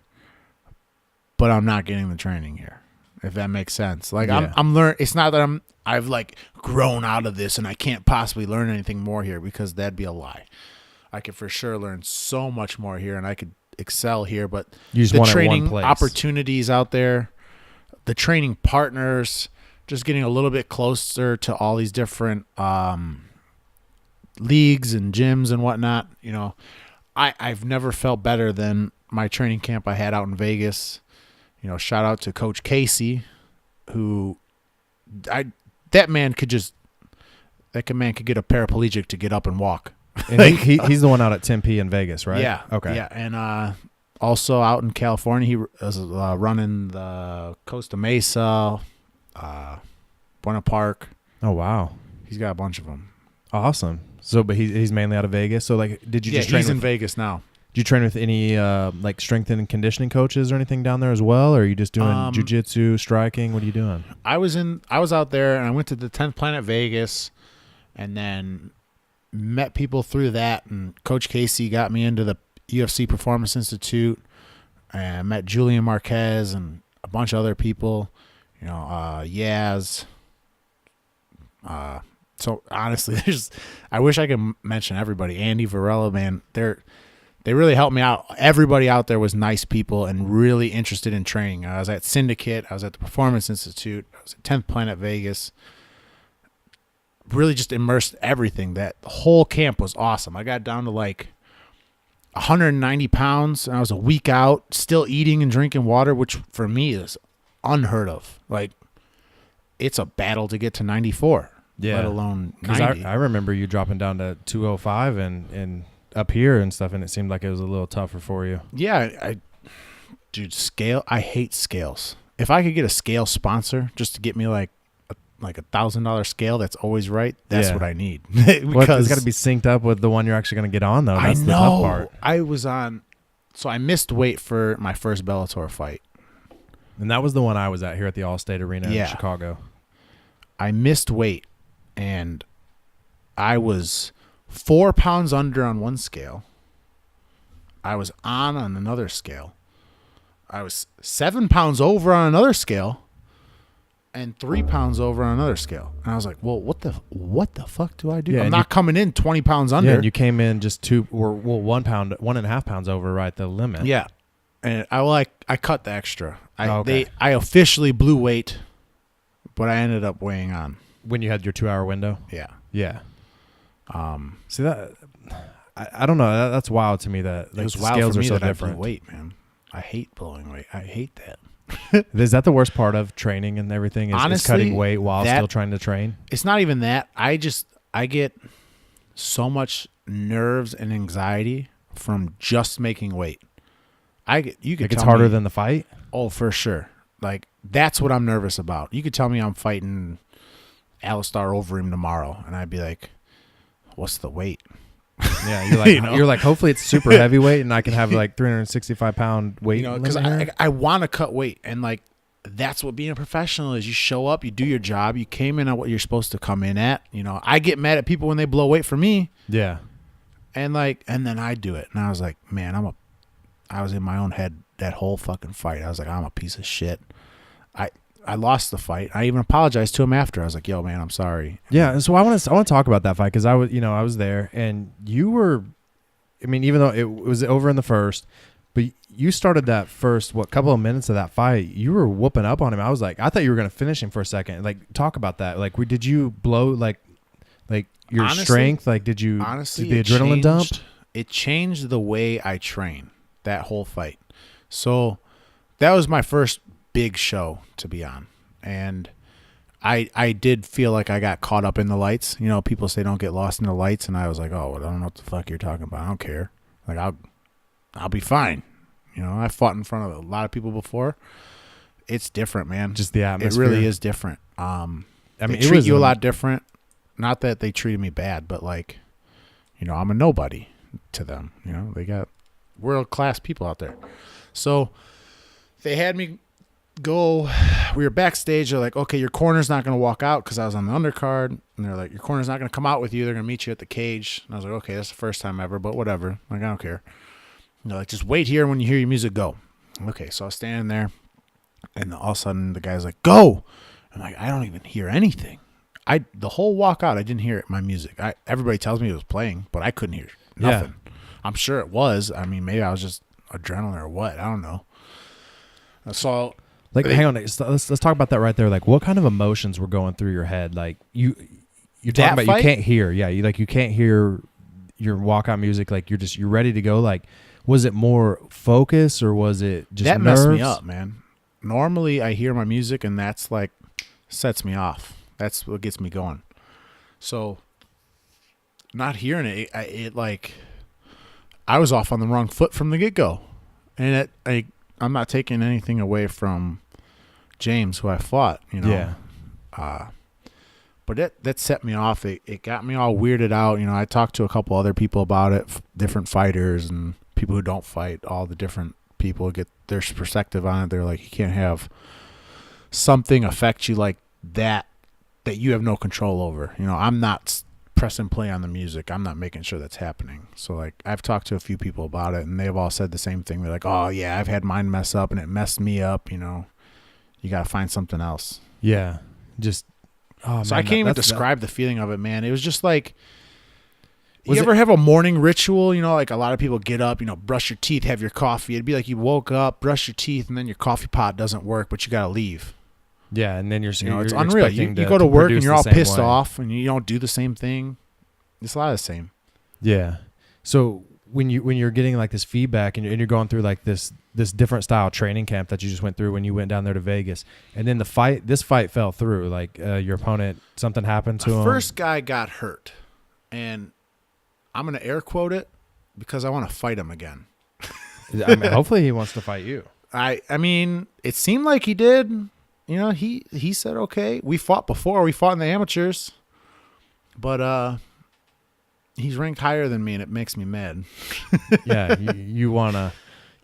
but I'm not getting the training here. If that makes sense. Like, I'm learning. It's not that I've like grown out of this and I can't possibly learn anything more here, because that'd be a lie. I could for sure learn so much more here, and I could excel here. But the training opportunities out there, the training partners, just getting a little bit closer to all these different leagues and gyms and whatnot. You know, I've never felt better than my training camp I had out in Vegas. You know, shout out to Coach Casey, who that man could get a paraplegic to get up and walk. And he's the one out at Tempe in Vegas, right? Yeah. Okay. Yeah, and also out in California, he was running the Costa Mesa, Buena Park. Oh, wow. He's got a bunch of them. Awesome. So, but he's mainly out of Vegas. So, like, did you just train? He's in Vegas now. Do you train with any like strength and conditioning coaches or anything down there as well, or are you just doing jiu-jitsu, striking? What are you doing? I was out there, and I went to the 10th Planet Vegas, and then met people through that, and Coach Casey got me into the UFC Performance Institute, and I met Julian Marquez and a bunch of other people. Yaz. So honestly, I wish I could mention everybody. Andy Varela, man, they really helped me out. Everybody out there was nice people and really interested in training. I was at Syndicate. I was at the Performance Institute. I was at 10th Planet Vegas. Really just immersed everything. That whole camp was awesome. I got down to like 190 pounds, and I was a week out, still eating and drinking water, which for me is unheard of. Like, it's a battle to get to 94, let alone 90. I remember you dropping down to 205 and up here and stuff, and it seemed like it was a little tougher for you. Yeah, dude, scale. I hate scales. If I could get a scale sponsor just to get me like $1,000 scale that's always right, that's what I need. Because it's got to be synced up with the one you're actually going to get on, though. That's the tough part. I missed weight for my first Bellator fight. And that was the one I was at here at the Allstate Arena in Chicago. I missed weight, and I was 4 pounds under on one scale. I was on another scale. I was 7 pounds over on another scale. And 3 pounds over on another scale. And I was like, well, what the fuck do I do? I'm not coming in 20 pounds under. Yeah, and you came in just 1.5 pounds over right the limit. Yeah. And I cut the extra. I officially blew weight, but I ended up weighing on. When you had your 2-hour window? Yeah. Yeah. See that I don't know. That's wild to me that like, it was the wild scales for me are so that different. I blew weight, man. I hate blowing weight. I hate that. Is that the worst part of training and everything? Is, honestly, is cutting weight while still trying to train? It's not even that. I get so much nerves and anxiety from just making weight. It's harder than the fight? Oh, for sure. Like, that's what I'm nervous about. You could tell me I'm fighting Alistar Overeem tomorrow, and I'd be like, what's the weight? Yeah, you're like, you're like, hopefully it's super heavyweight and I can have like 365-pound weight. Because I want to cut weight, and like that's what being a professional is. You show up, you do your job, you came in at what you're supposed to come in at. I get mad at people when they blow weight for me. Yeah, and then I do it, and I was like, man, I was in my own head that whole fucking fight. I was like, I'm a piece of shit. I lost the fight. I even apologized to him after. I was like, yo, man, I'm sorry. Yeah, so I want to talk about that fight because I was there, and you were, I mean, even though it was over in the first, but you started that first couple of minutes of that fight, you were whooping up on him. I was like, I thought you were gonna finish him for a second. Like, talk about that. Like, did you blow like your strength? Like, did you honestly did the adrenaline dump? It changed the way I train that whole fight. So that was my first big show to be on, and I did feel like I got caught up in the lights. People say don't get lost in the lights, and I was like, oh, I don't know what the fuck you're talking about. I don't care. Like, I'll be fine. I fought in front of a lot of people before. It's different, man. Just the atmosphere. It really is different. I mean, they treat you a lot different. Not that they treated me bad, but like, I'm a nobody to them. They got world-class people out there. So they had me go. We were backstage. They're like, okay, your corner's not going to walk out, because I was on the undercard, and they're like, your corner's not going to come out with you. They're going to meet you at the cage. And I was like, okay, that's the first time ever, but whatever. Like, I don't care. And they're like, just wait here. When you hear your music, go. Okay, so I was standing there, and all of a sudden the guy's like, go. I'm like, I don't even hear anything. The whole walk out, I didn't hear my music. Everybody tells me it was playing, but I couldn't hear nothing. Yeah. I'm sure it was. I mean, maybe I was just adrenaline or what. I don't know. So, like, hang on. Let's talk about that right there. Like, what kind of emotions were going through your head? Like, you're talking about fight? You can't hear. Yeah, you can't hear your walkout music. Like, you're ready to go. Like, was it more focus or was it just that nerves? Messed me up, man. Normally, I hear my music and that's like sets me off. That's what gets me going. So, not hearing it like I was off on the wrong foot from the get-go, and I'm not taking anything away from James, who I fought, Yeah. But that set me off. It got me all weirded out. I talked to a couple other people about it, different fighters and people who don't fight, all the different people get their perspective on it. They're like, you can't have something affect you like that you have no control over. I'm not press and play on the music. I'm not making sure that's happening. So like I've talked to a few people about it, and they've all said the same thing. They're like, oh yeah, I've had mine mess up and it messed me up. You know, you got to find something else. Yeah. Just, oh, So man, I can't even describe the feeling of it, man. It was just like, Was you ever have a morning ritual? You know, like a lot of people get up, you know, brush your teeth, have your coffee. It'd be like you woke up, brush your teeth, and then your coffee pot doesn't work, but you got to leave. Yeah, and then you're, You know, it's you're unreal. You expecting go to work and produce you're the all same pissed way. off, and you don't do the same thing. It's a lot of the same. Yeah. So when you're getting like this feedback and you're going through like this different style training camp that you just went through when you went down there to Vegas, and then this fight fell through, like your opponent, something happened to him. The first guy got hurt, and I'm going to air quote it because I want to fight him again. I mean, hopefully he wants to fight you. I mean, it seemed like he did. You know, he said, okay. We fought before. We fought in the amateurs. But he's ranked higher than me, and it makes me mad. Yeah, you wanna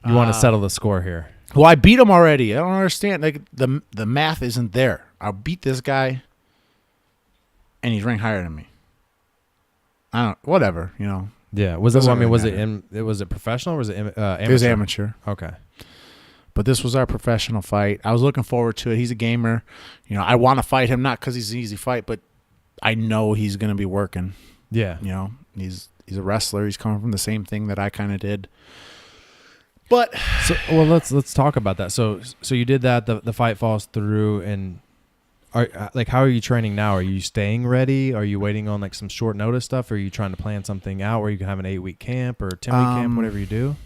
settle the score here. Well, I beat him already. I don't understand. Like the math isn't there. I'll beat this guy, and he's ranked higher than me. I don't. Whatever. You know. Yeah. Was it? Doesn't I mean, really was it professional or was it amateur? It was amateur. Okay. But this was our professional fight. I was looking forward to it. He's a gamer. You know, I want to fight him, not because he's an easy fight, but I know he's going to be working. Yeah. You know, he's a wrestler. He's coming from the same thing that I kind of did. But So, well, let's talk about that. So you did that. The fight falls through, and how are you training now? Are you staying ready? Are you waiting on like some short notice stuff? Or are you trying to plan something out where you can have an 8-week camp or 10-week camp, whatever you do?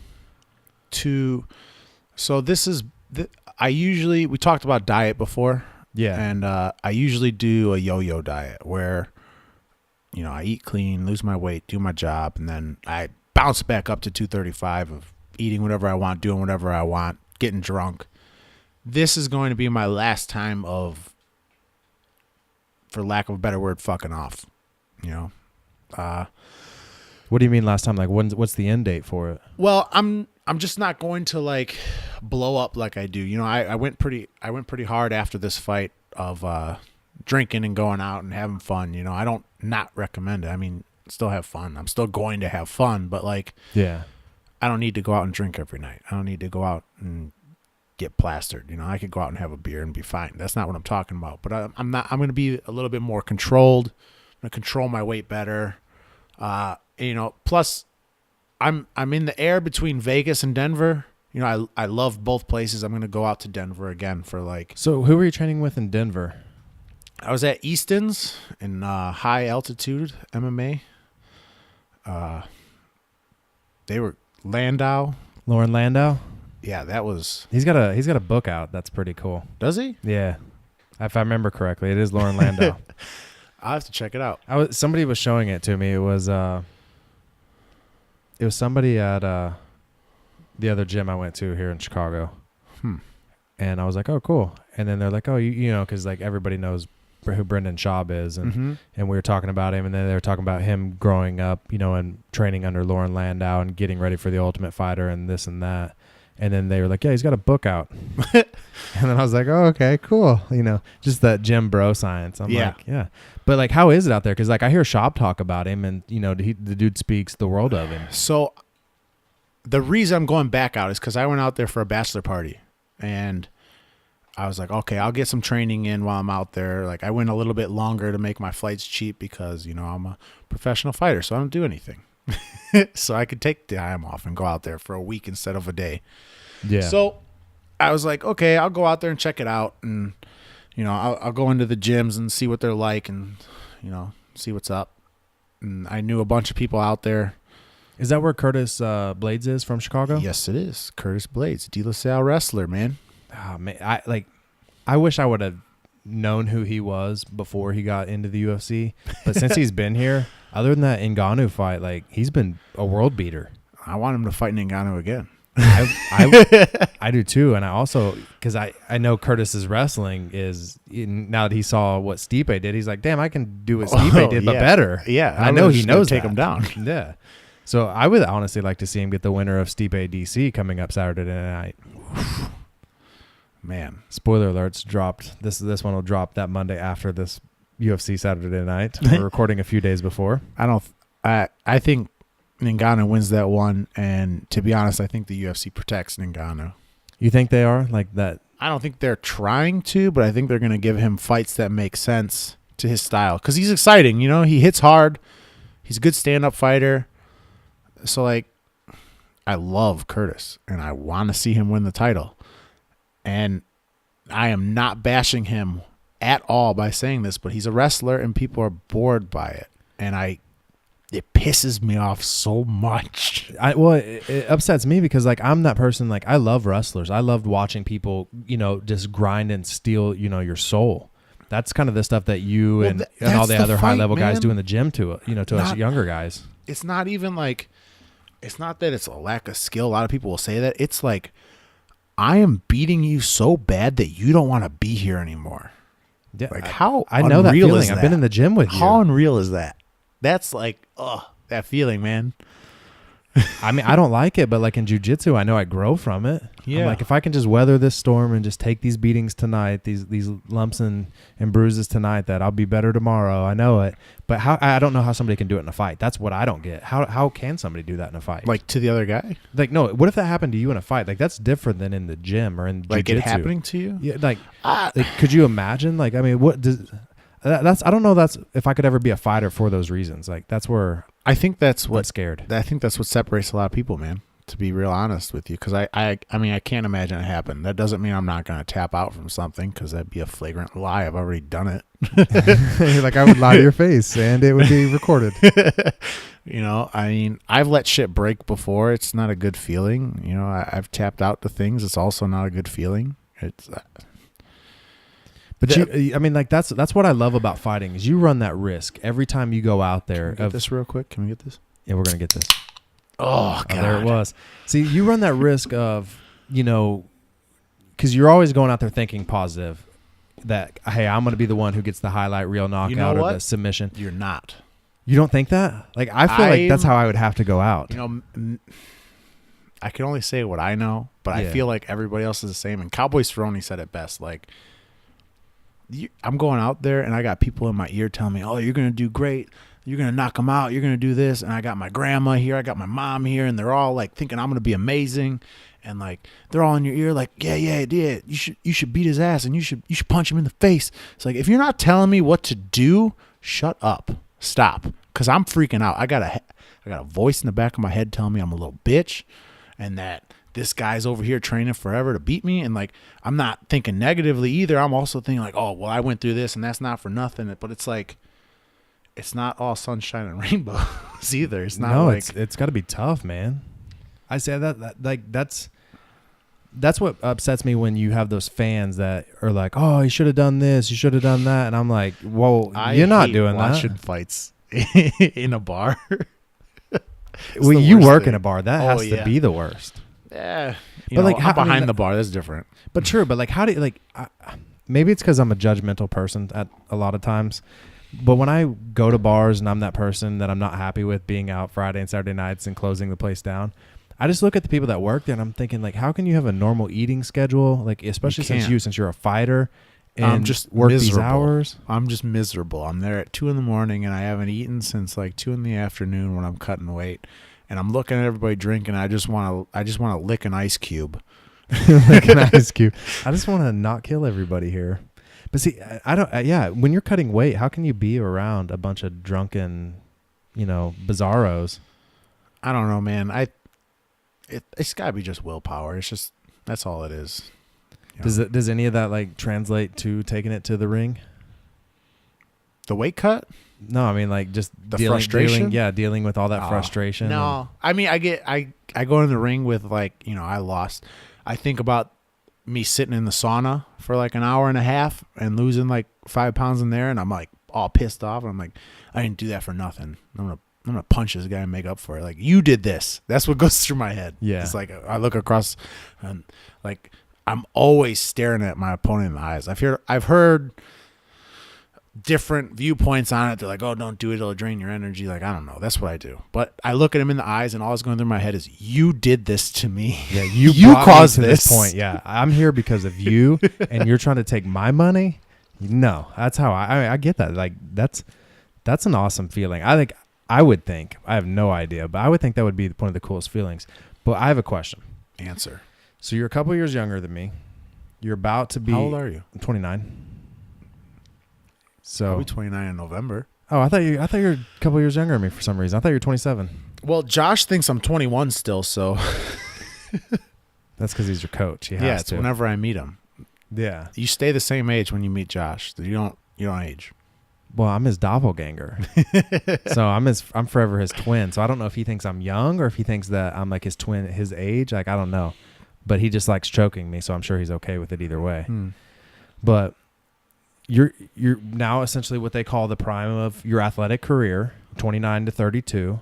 So this is we talked about diet before. Yeah. And I usually do a yo-yo diet where, you know, I eat clean, lose my weight, do my job, and then I bounce back up to 235 of eating whatever I want, doing whatever I want, getting drunk. This is going to be my last time of, for lack of a better word, fucking off. You know? What do you mean last time? Like, what's the end date for it? Well, I'm just not going to like blow up like I do. You know, I went pretty hard after this fight of drinking and going out and having fun. You know, I don't not recommend it. I mean, still have fun. I'm still going to have fun, but like, Yeah. I don't need to go out and drink every night. I don't need to go out and get plastered. You know, I could go out and have a beer and be fine. That's not what I'm talking about. But I'm going to be a little bit more controlled. I'm going to control my weight better. You know, plus I'm in the air between Vegas and Denver. You know, I love both places. I'm going to go out to Denver again for like. So who were you training with in Denver? I was at Easton's in high altitude MMA. They were Lauren Landau? Yeah, that was. He's got a book out. That's pretty cool. Does he? Yeah. If I remember correctly, it is Lauren Landau. I'll have to check it out. Somebody was showing it to me. It was somebody at the other gym I went to here in Chicago. And I was like, oh, cool. And then they're like, oh, you know, because like everybody knows who Brendan Schaub is, and we were talking about him, and then they were talking about him growing up, you know, and training under Lauren Landau and getting ready for the Ultimate Fighter and this and that. And then they were like, yeah, he's got a book out. And then I was like, oh, okay, cool. You know, just that gym bro science. I'm like, yeah. But like, how is it out there? Because like I hear Schaub talk about him, and you know, the dude speaks the world of him. So the reason I'm going back out is because I went out there for a bachelor party, and I was like, okay, I'll get some training in while I'm out there. Like I went a little bit longer to make my flights cheap because, you know, I'm a professional fighter, so I don't do anything. So I could take the time off and go out there for a week instead of a day. Yeah. So I was like, okay, I'll go out there and check it out. And, you know, I'll go into the gyms and see what they're like and, you know, see what's up. And I knew a bunch of people out there. Is that where Curtis Blades is from Chicago? Yes, it is. Curtis Blades, De La Salle wrestler, man. Oh, man, I wish I would have known who he was before he got into the UFC. But since he's been here, other than that Ngannou fight, like he's been a world beater. I want him to fight Ngannou again. I do too, and I also because I know Curtis's wrestling is now that he saw what Stipe did, he's like, damn, I can do what Stipe did, but better. Yeah, I know he knows take that. him down. Yeah. So I would honestly like to see him get the winner of Stipe DC coming up Saturday night. Man, spoiler alerts dropped. This one will drop that Monday after this UFC Saturday night. We're recording a few days before. I think Ngannou wins that one, and to be honest, I think the UFC protects Ngannou. You think they are like that? I don't think they're trying to, but I think they're going to give him fights that make sense to his style because he's exciting. You know, he hits hard. He's a good stand-up fighter. So, like, I love Curtis, and I want to see him win the title. And I am not bashing him at all by saying this, but he's a wrestler, and people are bored by it. And it pisses me off so much. It upsets me because like I'm that person. Like I love wrestlers. I loved watching people, just grind and steal, your soul. That's kind of the stuff that you and all the other high level guys do in the gym to us younger guys. It's not even like, it's not that it's a lack of skill. A lot of people will say that. It's like, I am beating you so bad that you don't want to be here anymore. Yeah, like how I know that feeling. I've been in the gym with you. How unreal is that? That's like, that feeling, man. I mean, I don't like it, but like in jiu-jitsu, I know I grow from it. Yeah. I'm like, if I can just weather this storm and just take these beatings tonight, these lumps and bruises tonight, that I'll be better tomorrow. I know it. But I don't know how somebody can do it in a fight. That's what I don't get. How can somebody do that in a fight? Like to the other guy? Like, no, what if that happened to you in a fight? Like, that's different than in the gym or in like jiu-jitsu. It happening to you? Yeah, like could you imagine? Like, I mean, what does... I don't know. That's if I could ever be a fighter for those reasons. Like that's where I think that's what I'm scared. I think that's what separates a lot of people, man. To be real honest with you, because I mean I can't imagine it happen. That doesn't mean I'm not going to tap out from something because that'd be a flagrant lie. I've already done it. You're like I would lie to your face and it would be recorded. I mean I've let shit break before. It's not a good feeling. I've tapped out to things. It's also not a good feeling. It's. But I mean, like that's what I love about fighting is you run that risk every time you go out there. Can we get this real quick? Can we get this? Yeah, we're gonna get this. Oh, God. There it was. See, you run that risk of, because you're always going out there thinking positive. That hey, I'm gonna be the one who gets the highlight reel knockout or the submission. You're not. You don't think that? Like I feel like that's how I would have to go out. I can only say what I know, but I feel like everybody else is the same. And Cowboy Cerrone said it best. Like. I'm going out there and I got people in my ear telling me, oh, you're going to do great. You're going to knock them out. You're going to do this. And I got my grandma here. I got my mom here. And they're all like thinking I'm going to be amazing. And like, they're all in your ear like, yeah. You should beat his ass and you should punch him in the face. It's like, if you're not telling me what to do, shut up. Stop. Cause I'm freaking out. I got a voice in the back of my head telling me I'm a little bitch and that this guy's over here training forever to beat me. And like, I'm not thinking negatively either. I'm also thinking like, oh, well, I went through this and that's not for nothing. But it's like, it's not all sunshine and rainbows either. It's not it's got to be tough, man. I say that like, that's what upsets me when you have those fans that are like, oh, you should have done this. You should have done that. And I'm like, well, you're not doing that. Watching fights in a bar. Well, you work in a bar. That has to be the worst. Yeah, but like I'm behind the bar. That's different. But true. But like, how do you like? Maybe it's because I'm a judgmental person at a lot of times. But when I go to bars and I'm that person that I'm not happy with being out Friday and Saturday nights and closing the place down, I just look at the people that work there and I'm thinking like, how can you have a normal eating schedule? Like, especially since you're a fighter and I'm just work miserable. These hours. I'm just miserable. I'm there at 2 a.m. and I haven't eaten since like 2 p.m. when I'm cutting weight. And I'm looking at everybody drinking. I just want to lick an ice cube. Like an ice cube. I just want to not kill everybody here. But see, I don't. When you're cutting weight, how can you be around a bunch of drunken, bizarros? I don't know, man. It's got to be just willpower. It's just that's all it is. Does any of that like translate to taking it to the ring? The weight cut? No, I mean like just the frustration. Dealing with all that frustration. No, I mean I go in the ring with like I lost. I think about me sitting in the sauna for like an hour and a half and losing like 5 pounds in there, and I'm like all pissed off. And I'm like, I didn't do that for nothing. I'm gonna punch this guy and make up for it. Like you did this. That's what goes through my head. Yeah, it's like I look across and like I'm always staring at my opponent in the eyes. I've heard different viewpoints on it. They're like, oh, don't do it, it'll drain your energy. Like, I don't know. That's what I do. But I look at him in the eyes and all that's going through my head is, you did this to me. Yeah, you caused this point. Yeah, I'm here because of you and you're trying to take my money. No, that's how I get that. Like that's an awesome feeling. I would think, I have no idea, but I would think that would be one of the coolest feelings. But I have a question. Answer. So you're a couple years younger than me. You're about to be. How old are you? 29. So I'll be 29 in November. Oh, I thought you were a couple years younger than me for some reason. I thought you were 27. Well, Josh thinks I'm 21 still, so That's because he's your coach. He has yeah, it's to. whenever I meet him. Yeah. You stay the same age when you meet Josh. You don't age. Well, I'm his doppelganger. So I'm forever his twin. So I don't know if he thinks I'm young or if he thinks that I'm like his twin at his age. Like, I don't know. But he just likes choking me, so I'm sure he's okay with it either way. But you're now essentially what they call the prime of your athletic career, 29 to 32.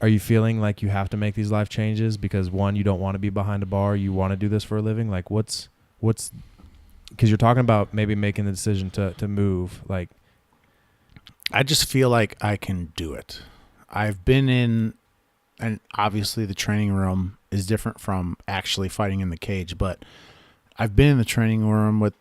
Are you feeling like you have to make these life changes because, one, you don't want to be behind a bar, you want to do this for a living? Like, what's because you're talking about maybe making the decision to move. Like, I just feel like I can do it. I've been in, and obviously the training room is different from actually fighting in the cage, but I've been in the training room with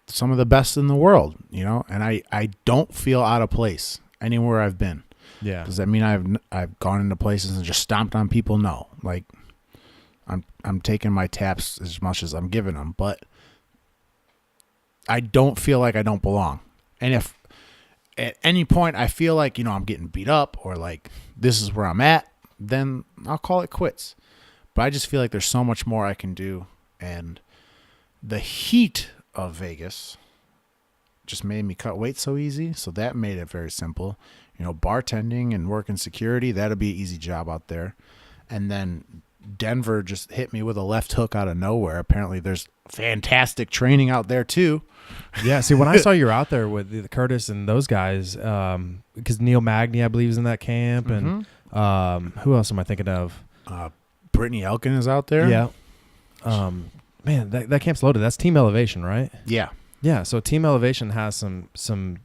some of the best in the world, and I don't feel out of place anywhere I've been. yeah. Does that mean I've gone into places and just stomped on people? No. Like, I'm taking my taps as much as I'm giving them, but I don't feel like I don't belong. And if at any point I feel like, I'm getting beat up or like this is where I'm at, then I'll call it quits. But I just feel like there's so much more I can do. And the heat of Vegas just made me cut weight so easy. So that made it very simple. Bartending and working security, that'll be an easy job out there. And then Denver just hit me with a left hook out of nowhere. Apparently there's fantastic training out there too. Yeah. See, when I saw you out there with the Curtis and those guys, because Neil Magny, I believe, is in that camp. And who else am I thinking of? Brittany Elkin is out there. Yeah. Man, that camp's loaded. That's Team Elevation, right? Yeah. Yeah. So Team Elevation has some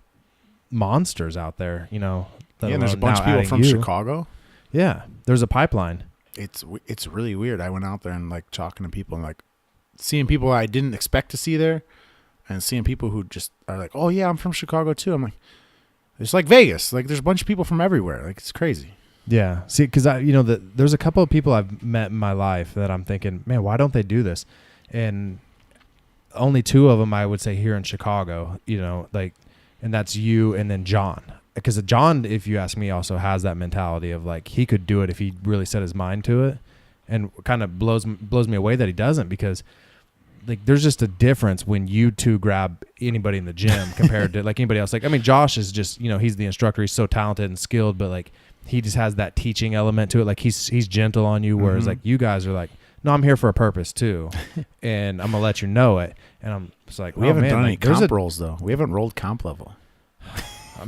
monsters out there, And there's a bunch of people from Chicago. Yeah. There's a pipeline. It's really weird. I went out there and like talking to people and like seeing people I didn't expect to see there, and seeing people who just are like, "Oh yeah, I'm from Chicago too." I'm like, it's like Vegas. Like, there's a bunch of people from everywhere. Like, it's crazy. Yeah. See, because there's a couple of people I've met in my life that I'm thinking, man, why don't they do this? And only two of them I would say here in Chicago. And that's you and then John. Because John, if you ask me, also has that mentality of like he could do it if he really set his mind to it, and kind of blows me away that he doesn't, because like there's just a difference when you two grab anybody in the gym compared to like anybody else. Like, I mean, Josh is just, he's the instructor. He's so talented and skilled, but like he just has that teaching element to it. Like he's gentle on you, whereas like you guys are like, no, I'm here for a purpose too, and I'm gonna let you know it. And I'm just like, we haven't done any comp rolls though. We haven't rolled comp level.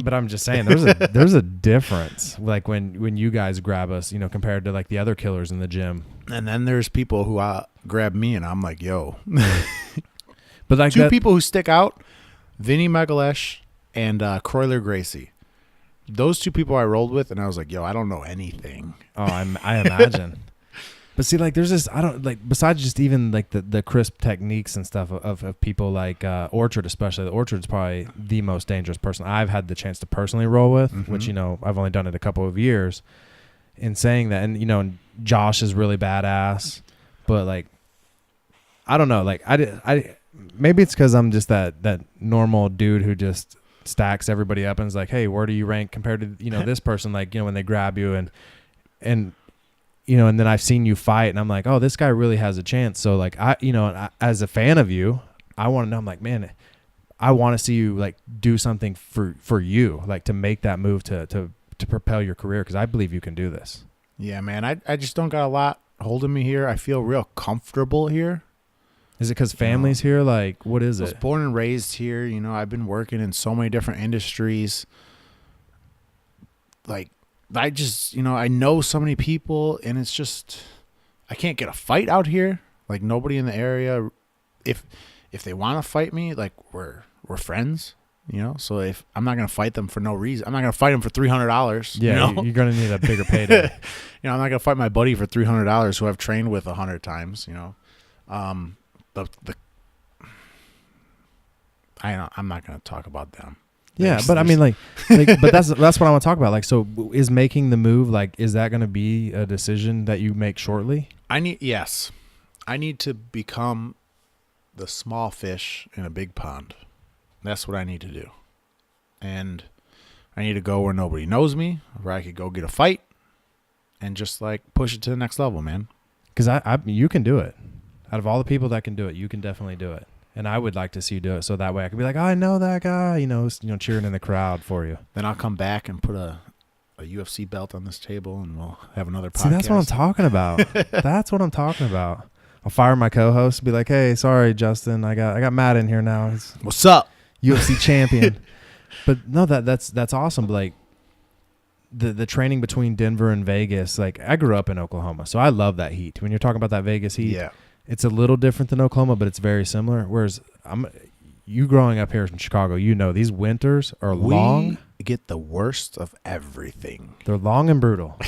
But I'm just saying, there's a difference, like when you guys grab us, compared to like the other killers in the gym. And then there's people who grab me, and I'm like, yo. But like two people who stick out, Vinny Megalesh and Croyler Gracie. Those two people I rolled with, and I was like, yo, I don't know anything. Oh, I imagine. But see, like, there's this, I don't, like, besides just even, like, the crisp techniques and stuff of people like Orchard, especially. The Orchard's probably the most dangerous person I've had the chance to personally roll with, which, I've only done it a couple of years. In saying that, and, Josh is really badass, but, like, I don't know. Like, I maybe it's because I'm just that normal dude who just stacks everybody up and is like, hey, where do you rank compared to, this person? Like, when they grab you and and then I've seen you fight and I'm like, oh, this guy really has a chance. So like, as a fan of you, I want to know, I'm like, man, I want to see you like do something for you, like to make that move to propel your career. Cause I believe you can do this. Yeah, man. I just don't got a lot holding me here. I feel real comfortable here. Is it cause family's here? Like, what is it? I was born and raised here. I've been working in so many different industries. Like, I just, I know so many people, and it's just, I can't get a fight out here. Like, nobody in the area, if they want to fight me, like, we're friends, So if I'm not going to fight them for no reason, I'm not going to fight them for $300. Yeah, you're going to need a bigger payday. I'm not going to fight my buddy for $300 who I've trained with 100 times. I'm not going to talk about them. Yeah, but I mean, but that's what I want to talk about. Like, so is making the move, like, is that going to be a decision that you make shortly? I need to become the small fish in a big pond. That's what I need to do. And I need to go where nobody knows me, where I could go get a fight and just like push it to the next level, man. Because you can do it. Out of all the people that can do it, you can definitely do it. And I would like to see you do it, so that way I could be like, oh, I know that guy, cheering in the crowd for you. Then I'll come back and put a UFC belt on this table, and we'll have another podcast. See, that's what I'm talking about. That's what I'm talking about. I'll fire my co-host and be like, hey, sorry, Justin, I got Matt in here now. He's what's up? UFC champion. But no, that's awesome. Like the training between Denver and Vegas, like I grew up in Oklahoma, so I love that heat. When you're talking about that Vegas heat, yeah. It's a little different than Oklahoma, but it's very similar. Whereas you growing up here in Chicago, these winters are long. We get the worst of everything. They're long and brutal.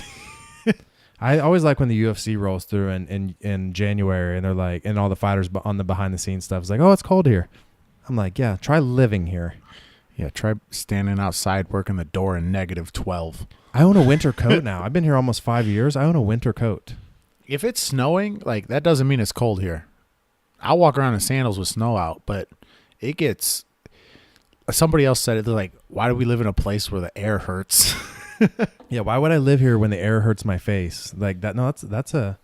I always like when the UFC rolls through in January and they're like, and all the fighters on the behind the scenes stuff is like, oh, it's cold here. I'm like, yeah, try living here. Yeah, try standing outside working the door in -12. I own a winter coat now. I've been here almost 5 years. I own a winter coat. If it's snowing, like that doesn't mean it's cold here. I'll walk around in sandals with snow out, but it gets. Somebody else said it. They're like, "Why do we live in a place where the air hurts?" Yeah, why would I live here when the air hurts my face like that? No, that's a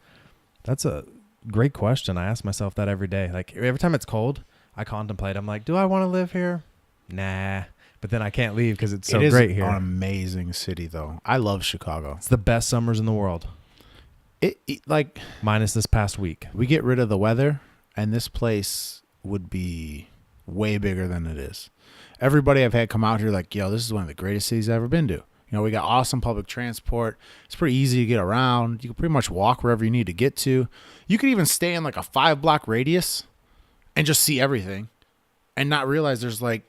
great question. I ask myself that every day. Like every time it's cold, I contemplate. I'm like, do I want to live here? Nah. But then I can't leave because it's so great here. It is an amazing city, though. I love Chicago. It's the best summers in the world. It like minus this past week. We get rid of the weather, and this place would be way bigger than it is. Everybody I've had come out here like, yo, this is one of the greatest cities I've ever been to. We got awesome public transport. It's pretty easy to get around. You can pretty much walk wherever you need to get to. You could even stay in like a 5-block radius and just see everything and not realize there's like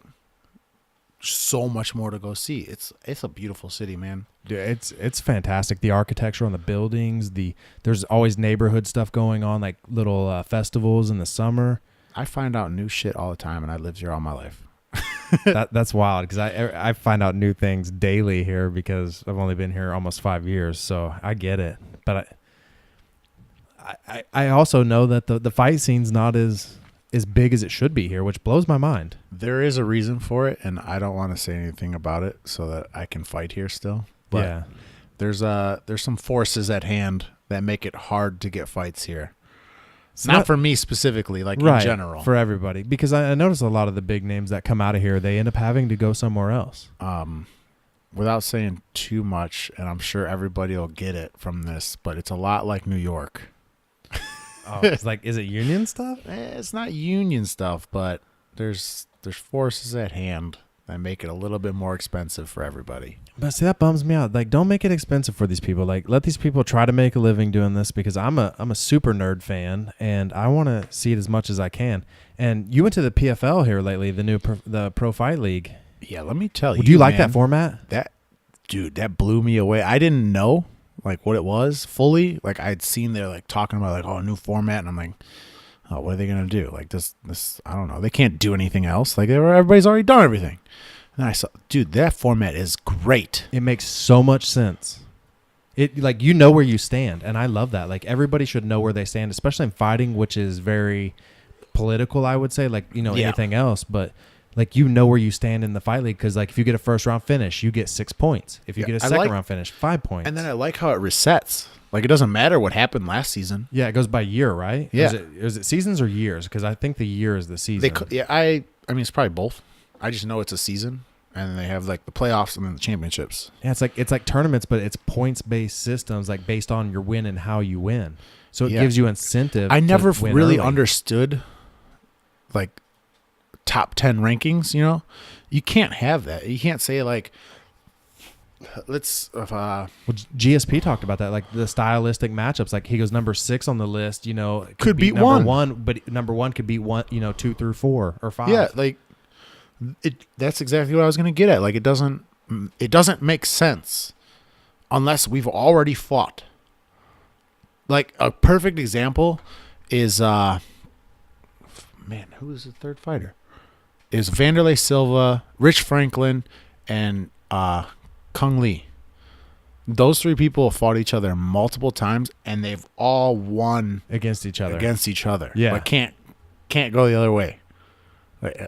so much more to go see. It's a beautiful city, man. Dude, it's fantastic. The architecture on the buildings, there's always neighborhood stuff going on, like little festivals in the summer. I find out new shit all the time, and I lived here all my life. That's wild because I find out new things daily here because I've only been here almost 5 years, so I get it. But I also know that the fight scene's not as big as it should be here, which blows my mind. There is a reason for it, and I don't want to say anything about it so that I can fight here still. But yeah, there's some forces at hand that make it hard to get fights here. Not for me specifically, like in general. For everybody. Because I notice a lot of the big names that come out of here, they end up having to go somewhere else. Without saying too much, and I'm sure everybody will get it from this, but it's a lot like New York. Oh, it's like, is it union stuff? It's not union stuff, but there's forces at hand that make it a little bit more expensive for everybody. But see, that bums me out. Like, don't make it expensive for these people. Like, let these people try to make a living doing this because I'm a super nerd fan and I want to see it as much as I can. And you went to the PFL here lately, the Pro Fight League. Yeah, let me tell you. Do you like that format? That blew me away. I didn't know like what it was fully. Like I'd seen they're like talking about like, oh, a new format, and I'm like, oh, what are they gonna do? Like this I don't know. They can't do anything else. Like everybody's already done everything. And I saw, dude, that format is great. It makes so much sense. It like you know where you stand, and I love that. Like everybody should know where they stand, especially in fighting, which is very political, I would say. Like anything else, but like you know where you stand in the fight league because like if you get a first round finish, you get 6 points. If you get a second round finish, 5 points. And then I like how it resets. Like it doesn't matter what happened last season. Yeah, it goes by year, right? Yeah. Is it seasons or years? Because I think the year is the season. I mean it's probably both. I just know it's a season, and they have like the playoffs and then the championships. Yeah, it's like tournaments, but it's points based systems, like based on your win and how you win. So it gives you incentive. I never really early. understood like top 10 rankings. You can't have that. You can't say like GSP talked about that, like the stylistic matchups. Like he goes number 6 on the list. Could beat number one, but number 1 could beat 1. 2 through 4 or 5. Yeah, like. That's exactly what I was going to get at. Like it doesn't make sense unless we've already fought. Like a perfect example is who is the third fighter? is Vanderlei Silva, Rich Franklin, and Kung Lee. Those three people have fought each other multiple times, and they've all won against each other. Yeah, but can't go the other way.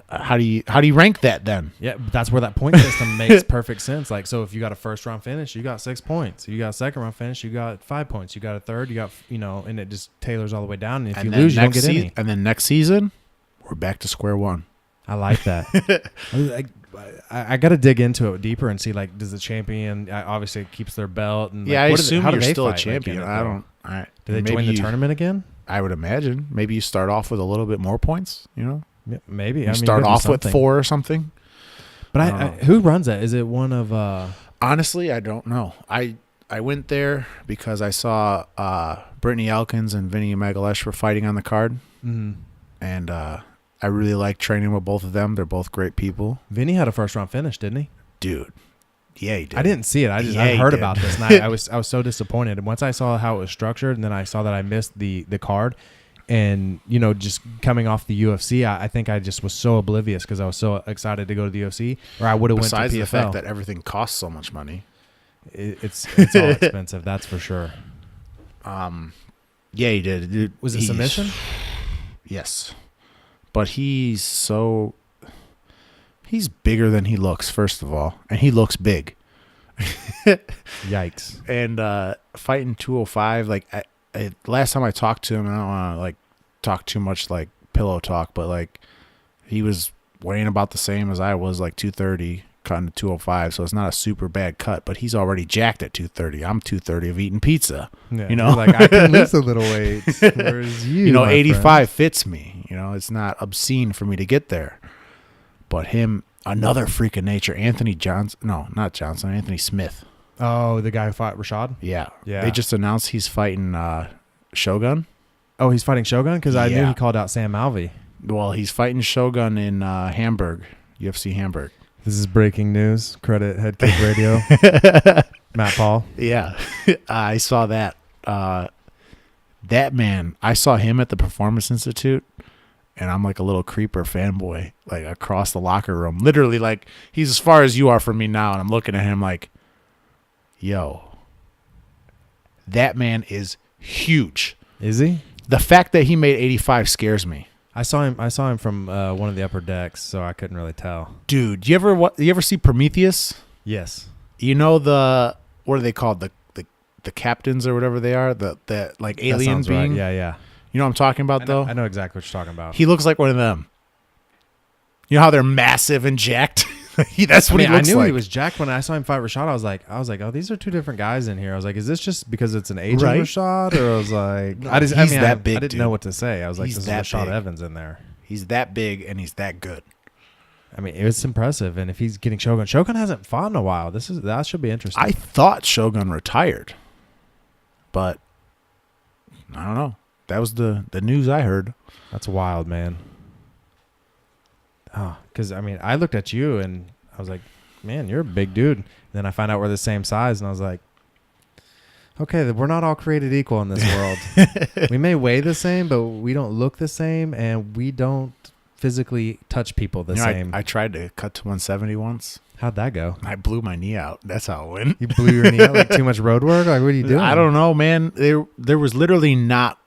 How do you rank that then? Yeah, but that's where that point system makes perfect sense. Like, so if you got a first round finish, you got 6 points. You got a second round finish, you got 5 points. You got a third, you got and it just tailors all the way down. And if you lose, you don't get any. And then next season, we're back to square one. I like that. I got to dig into it deeper and see, like, does the champion obviously keeps their belt? And yeah, like, I assume you're still a fight, champion. Like, I don't. Do they join the tournament again? I would imagine. Maybe you start off with a little bit more points. Yeah, maybe. You start off with 4 or something. But who runs that? Is it one of? Honestly, I don't know. I went there because I saw Brittany Elkins and Vinny Magalesh were fighting on the card, and I really like training with both of them. They're both great people. Vinny had a first round finish, didn't he? Dude, yeah, he did. I didn't see it. I heard about this, and I was so disappointed. And once I saw how it was structured, and then I saw that I missed the card. And, just coming off the UFC, I think I just was so oblivious because I was so excited to go to the UFC, or I would have went to PFL. Besides the fact that everything costs so much money. It's all expensive, that's for sure. Yeah, he did. Dude, was it submission? Yes. But he's bigger than he looks, first of all. And he looks big. Yikes. And fighting 205, like... last time I talked to him, I don't want to like talk too much like pillow talk, but like he was weighing about the same as I was, like 230, cutting to 205. So it's not a super bad cut, but he's already jacked at 230. I'm 230 of eating pizza. Yeah, like I can lose a little weight. Whereas you, 85 friend. Fits me. It's not obscene for me to get there. But him, another freak of nature, Anthony Smith. Oh, the guy who fought Rashad? Yeah. Yeah. They just announced he's fighting Shogun. Oh, he's fighting Shogun? Because I knew he called out Sam Alvey. Well, he's fighting Shogun in Hamburg, UFC Hamburg. This is breaking news. Credit Head Kick Radio. Matt Paul. Yeah. I saw that. That man, I saw him at the Performance Institute, and I'm like a little creeper fanboy, like across the locker room. Literally, like, he's as far as you are from me now, and I'm looking at him like, yo, that man is huge. Is he? The fact that he made 85 scares me. I saw him from one of the upper decks, so I couldn't really tell. Dude, you ever see Prometheus? Yes. What are they called? The captains or whatever they are, the like alien being. Right. Yeah. You know what I'm talking about, though? I know exactly what you're talking about. He looks like one of them. You know how they're massive and jacked? That's what he looks like. I knew he was jacked when I saw him fight Rashad. I was like, oh, these are two different guys in here. I was like, is this just because it's an aging Rashad? Or I was like, no, I big, didn't know what to say. I was like, he's this is Rashad Evans in there. He's that big and he's that good. I mean, it's impressive. And if he's getting Shogun hasn't fought in a while. That should be interesting. I thought Shogun retired, but I don't know. That was the news I heard. That's wild, man. Oh, because, I mean, I looked at you and I was like, man, you're a big dude. And then I found out we're the same size and I was like, okay, we're not all created equal in this world. We may weigh the same, but we don't look the same and we don't physically touch people the same. I tried to cut to 170 once. How'd that go? I blew my knee out. That's how it went. You blew your knee out? Like too much road work? Like, what are you doing? I don't know, man. There was literally not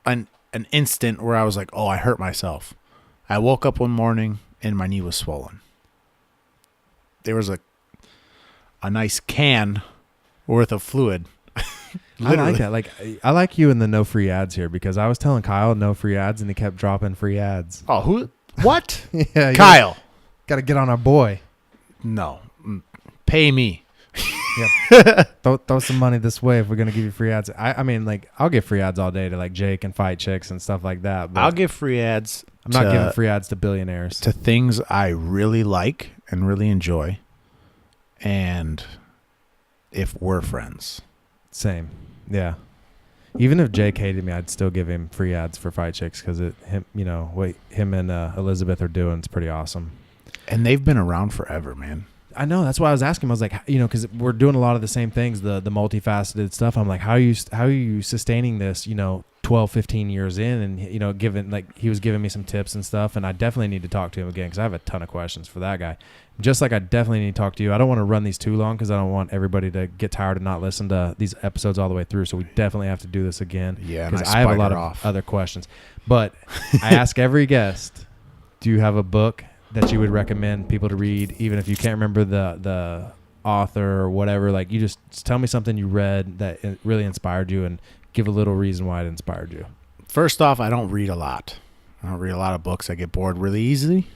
an instant where I was like, oh, I hurt myself. I woke up one morning and my knee was swollen. There was a nice can worth of fluid. I like that. Like, I like you in the no free ads here because I was telling Kyle no free ads and he kept dropping free ads. Oh, who? What? Yeah, Kyle. Got to get on our boy. No. Pay me. Yep. Throw some money this way if we're going to give you free ads. I mean, like, I'll give free ads all day to like Jake and Fight Chicks and stuff like that. But I'll give free ads. I'm not giving free ads to billionaires. To things I really like and really enjoy. And if we're friends. Same. Yeah. Even if Jake hated me, I'd still give him free ads for Fight Chicks because what him and Elizabeth are doing is pretty awesome. And they've been around forever, man. I know. That's why I was asking him. I was like, because we're doing a lot of the same things, the multifaceted stuff. I'm like, how are you sustaining this, 12, 15 years in, and he was giving me some tips and stuff, and I definitely need to talk to him again because I have a ton of questions for that guy. Just like I definitely need to talk to you. I don't want to run these too long because I don't want everybody to get tired and not listen to these episodes all the way through. So we definitely have to do this again. Yeah, because I have a lot of other questions. But I ask every guest, do you have a book that you would recommend people to read, even if you can't remember the author or whatever? Like, you just tell me something you read that really inspired you and give a little reason why it inspired you. First off, I don't read a lot. I don't read a lot of books. I get bored really easily.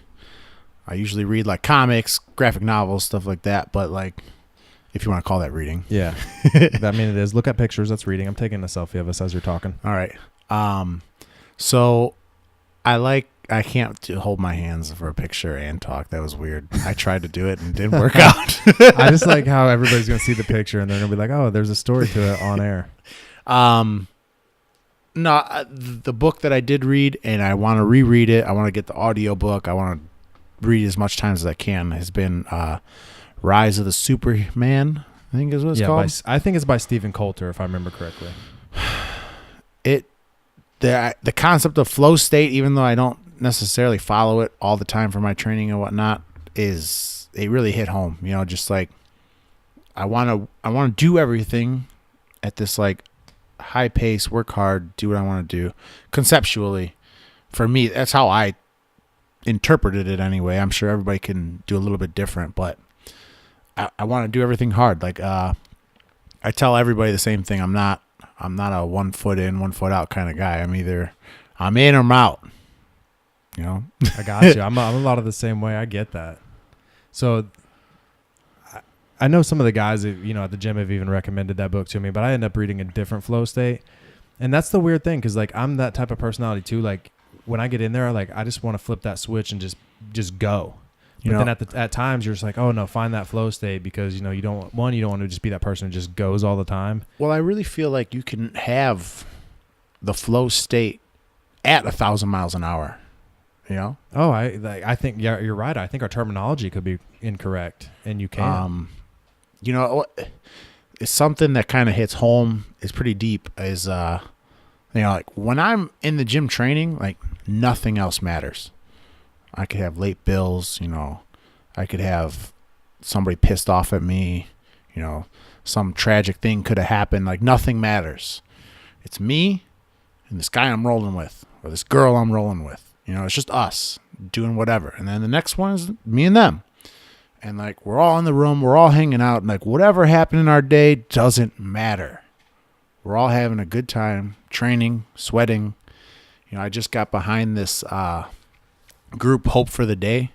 I usually read like comics, graphic novels, stuff like that. But like, if you want to call that reading. Yeah. I mean, it is. Look at pictures. That's reading. I'm taking a selfie of us as you're talking. All right. So I can't hold my hands for a picture and talk. That was weird. I tried to do it and it didn't work out. I just like how everybody's going to see the picture and they're going to be like, oh, there's a story to it on air. No, the book that I did read, and I want to reread it. I want to get the audio book. I want to read as much times as I can. Has been Rise of the Superman, I think is what it's called. I think it's by Stephen Coulter, if I remember correctly. The concept of flow state, even though I don't necessarily follow it all the time for my training and whatnot, it really hit home. You know, just like I want to do everything at this like high pace, work hard, do what I want to do. Conceptually, for me, that's how I interpreted it anyway. I'm sure everybody can do a little bit different, but I want to do everything hard. Like I tell everybody the same thing. I'm not a 1 foot in, 1 foot out kind of guy. I'm either I'm in or I'm out. You know? I got you. I'm a lot of the same way. I get that. So I know some of the guys that, at the gym have even recommended that book to me, but I end up reading a different flow state. And that's the weird thing, because like I'm that type of personality too. Like when I get in there, like I just want to flip that switch and just go. But then at times you're just like, oh no, find that flow state, because you don't want to just be that person who just goes all the time. Well, I really feel like you can have the flow state at 1,000 miles an hour. You know? Oh, I think you're right. I think our terminology could be incorrect, and you can. It's something that kind of hits home. It's pretty deep. Is like when I'm in the gym training, like nothing else matters. I could have late bills. I could have somebody pissed off at me. Some tragic thing could have happened. Like nothing matters. It's me and this guy I'm rolling with, or this girl I'm rolling with. It's just us doing whatever. And then the next one is me and them. And like we're all in the room, we're all hanging out, and like whatever happened in our day doesn't matter. We're all having a good time, training, sweating. I just got behind this group, Hope for the Day.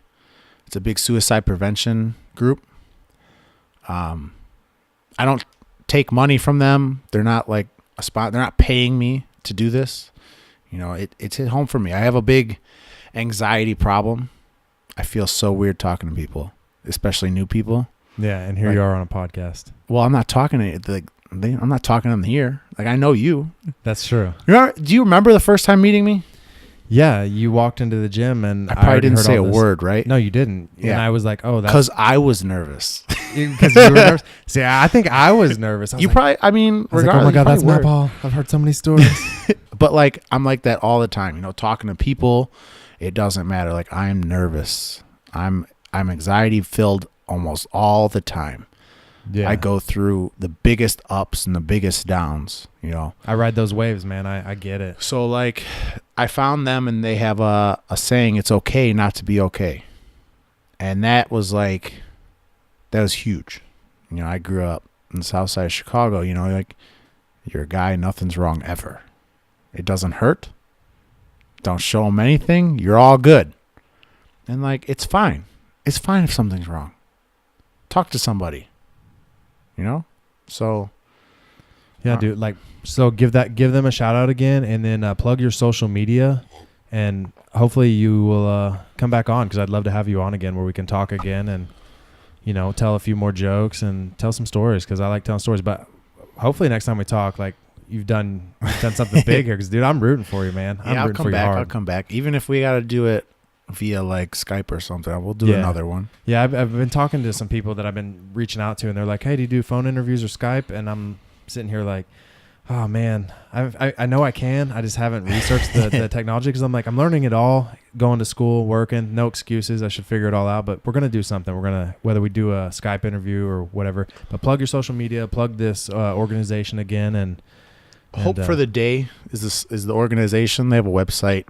It's a big suicide prevention group. I don't take money from them. They're not like a spot. They're not paying me to do this. It's hit home for me. I have a big anxiety problem. I feel so weird talking to people, especially new people. Yeah, and here you are on a podcast. Well, I'm not talking to I'm not talking to them here. Like I know you. That's true. Do you remember the first time meeting me? Yeah, you walked into the gym and I probably didn't say a word, right? No, you didn't. Yeah. And I was like, oh, that's because I was nervous. Because you were nervous. See, I think I was nervous. Regardless. Like, oh my God, that's not Paul. I've heard so many stories. But like, I'm like that all the time. Talking to people, it doesn't matter. Like I'm nervous. I'm anxiety filled almost all the time. Yeah. I go through the biggest ups and the biggest downs, I ride those waves, man. I get it. So like I found them and they have a saying, it's okay not to be okay. And that was huge. I grew up in the Southside Chicago, like you're a guy, nothing's wrong ever. It doesn't hurt. Don't show them anything. You're all good. And like, it's fine. It's fine if something's wrong. Talk to somebody. So yeah, dude. Like, so give them a shout out again, and then plug your social media, and hopefully you will come back on, because I'd love to have you on again where we can talk again and tell a few more jokes and tell some stories, because I like telling stories. But hopefully next time we talk, like you've done something big here, because dude, I'm rooting for you, man. I'll come back. I'll come back, even if we got to do it via like Skype or something. We'll do another one. Yeah, I've been talking to some people that I've been reaching out to, and they're like, hey, do you do phone interviews or Skype? And I'm sitting here like, Oh man, I know I can. I just haven't researched the technology because I'm like I'm learning it all, going to school, working. No excuses. I should figure it all out. But we're gonna do something. We're gonna whether we do a Skype interview or whatever. But plug your social media. Plug this organization again. And Hope for the Day is the organization. They have a website.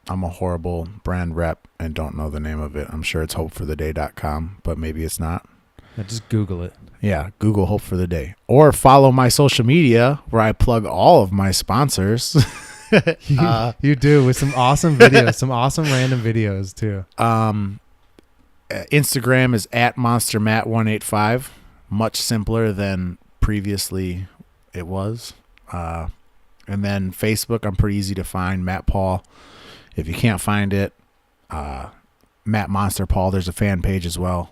I'm a horrible brand rep and don't know the name of it. I'm sure it's hopefortheday.com, but maybe it's not. Just Google it. Yeah, Google Hope for the Day. Or follow my social media where I plug all of my sponsors. You do, with some awesome videos, some awesome random videos too. Instagram is at monstermat185. Much simpler than previously it was. And then Facebook, I'm pretty easy to find. Matt Paul. If you can't find it, Matt Monster Paul, there's a fan page as well.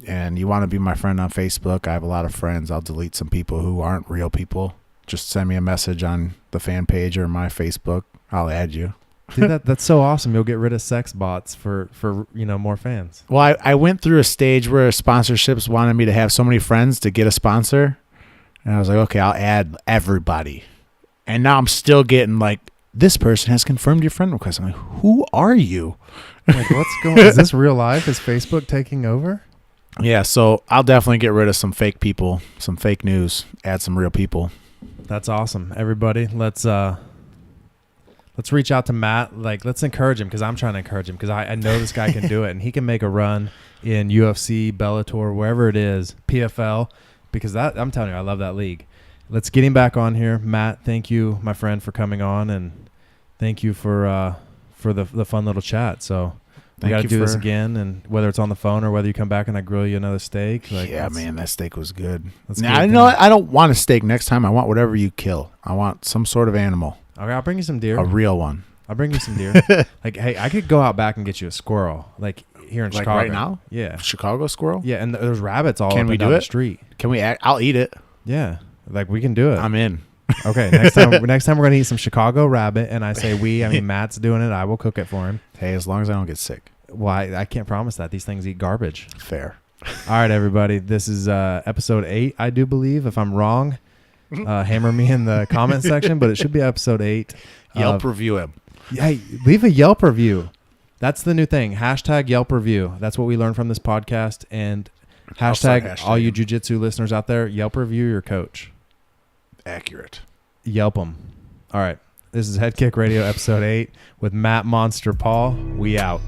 And you want to be my friend on Facebook, I have a lot of friends. I'll delete some people who aren't real people. Just send me a message on the fan page or my Facebook. I'll add you. Dude, that's so awesome. You'll get rid of sex bots for more fans. Well, I went through a stage where sponsorships wanted me to have so many friends to get a sponsor. And I was like, okay, I'll add everybody. And now I'm still getting like, this person has confirmed your friend request. I'm like, who are you? Like, what's going on? Is this real life? Is Facebook taking over? Yeah, so I'll definitely get rid of some fake people, some fake news, add some real people. That's awesome. Everybody, let's reach out to Matt. Like, let's encourage him because I'm trying to encourage him because I know this guy can do it and he can make a run in UFC, Bellator, wherever it is, PFL, because I'm telling you, I love that league. Let's get him back on here. Matt, thank you, my friend, for coming on, and thank you for the fun little chat. So we got to do this again, and whether it's on the phone or whether you come back and I grill you another steak. Like, yeah, man, that steak was good. I don't want a steak next time. I want whatever you kill. I want some sort of animal. Okay, I'll bring you some deer. A real one. I'll bring you some deer. Like, hey, I could go out back and get you a squirrel, like here in Chicago. Right now? Yeah. Chicago squirrel? Yeah, and there's rabbits all Can up we and do down it? the street. Can we I'll eat it. Yeah. Like, we can do it. I'm in. Okay, next time we're going to eat some Chicago rabbit, and I say I mean Matt's doing it. I will cook it for him. Hey, as long as I don't get sick. Well, I can't promise that. These things eat garbage. Fair. All right, everybody. This is episode 8, I do believe. If I'm wrong, hammer me in the comment section, but it should be episode 8. Yelp review him. Hey, leave a Yelp review. That's the new thing. Hashtag Yelp review. That's what we learned from this podcast. And hashtag all you jiu-jitsu listeners out there, Yelp review your coach. Accurate. Yelp them. All right. This is Head Kick Radio episode 8 with Matt Monster Paul. We out.